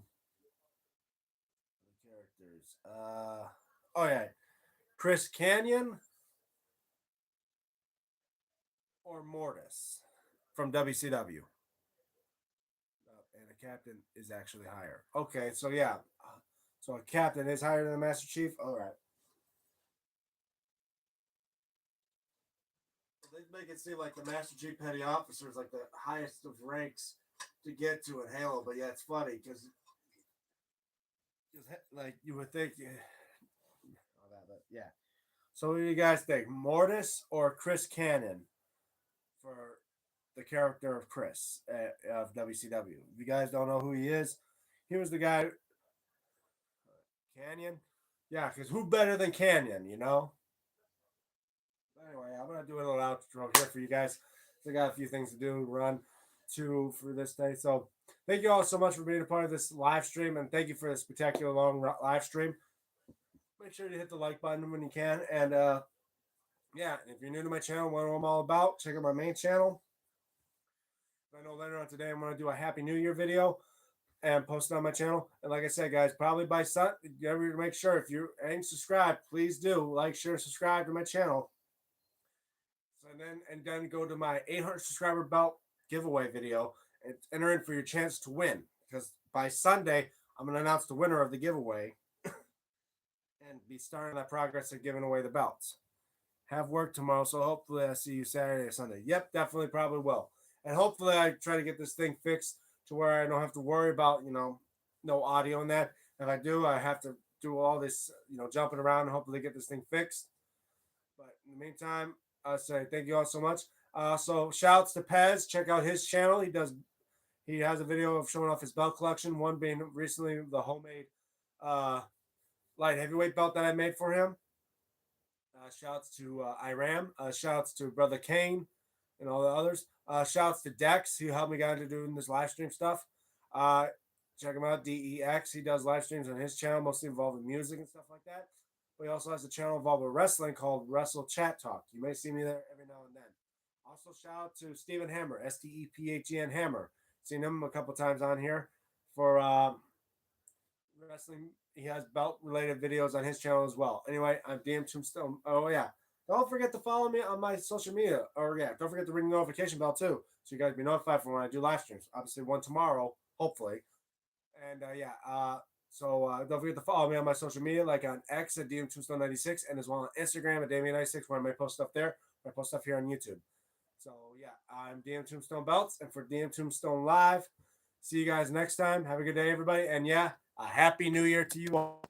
The characters. Oh yeah, Chris Canyon or Mortis from WCW. And a captain is actually higher. Okay, so yeah, so a captain is higher than a Master Chief. All right. They make it seem like the Master Chief Petty Officer is like the highest of ranks to get to in Halo, but yeah, it's funny because like you would think, yeah, all that, but yeah. So what do you guys think, Mortis or Chris Cannon for the character of Chris of WCW? If you guys don't know who he is, he was the guy Canyon. Yeah, because who better than Canyon, you know? Anyway, I'm gonna do a little outro here for you guys. I got a few things to do, run to for this day. So thank you all so much for being a part of this live stream, and thank you for this spectacular long live stream. Make sure to hit the like button when you can, and yeah, if you're new to my channel, what I'm all about, check out my main channel. I know later on today I'm gonna do a Happy New Year video and post it on my channel. And like I said, guys, probably by Sun, make sure if you ain't subscribed, please do like, share, subscribe to my channel. And then go to my 800 subscriber belt giveaway video and enter in for your chance to win. Because by Sunday, I'm going to announce the winner of the giveaway and be starting that progress of giving away the belts. Have work tomorrow, so hopefully I see you Saturday or Sunday. Yep, definitely probably will. And hopefully I try to get this thing fixed to where I don't have to worry about, no audio in that. If I do, I have to do all this, jumping around and hopefully get this thing fixed. But in the meantime, I say thank you all so much. So shouts to Pez. Check out his channel. He has a video of showing off his belt collection. One being recently the homemade light heavyweight belt that I made for him. Shouts to Iram. Shouts to Brother Kane and all the others. Shouts to Dex. He helped me get into doing this live stream stuff. Check him out, DEX. He does live streams on his channel, mostly involving music and stuff like that. But he also has a channel involved with wrestling called Wrestle Chat Talk. You may see me there every now and then. Also, shout out to Stephen Hammer, STEPHEN Hammer. Seen him a couple times on here for wrestling. He has belt related videos on his channel as well. Anyway, I'm DMTombstone. Oh yeah, don't forget to follow me on my social media. Or yeah, don't forget to ring the notification bell too, so you guys be notified for when I do live streams. Obviously, one tomorrow, hopefully. And don't forget to follow me on my social media, like on X at DMTombstone96, and as well on Instagram at Damien96, where I may post stuff there. I post stuff here on YouTube. So yeah, I'm DM Tombstone Belts, and for DM Tombstone Live, see you guys next time. Have a good day, everybody, and yeah, a happy New Year to you all.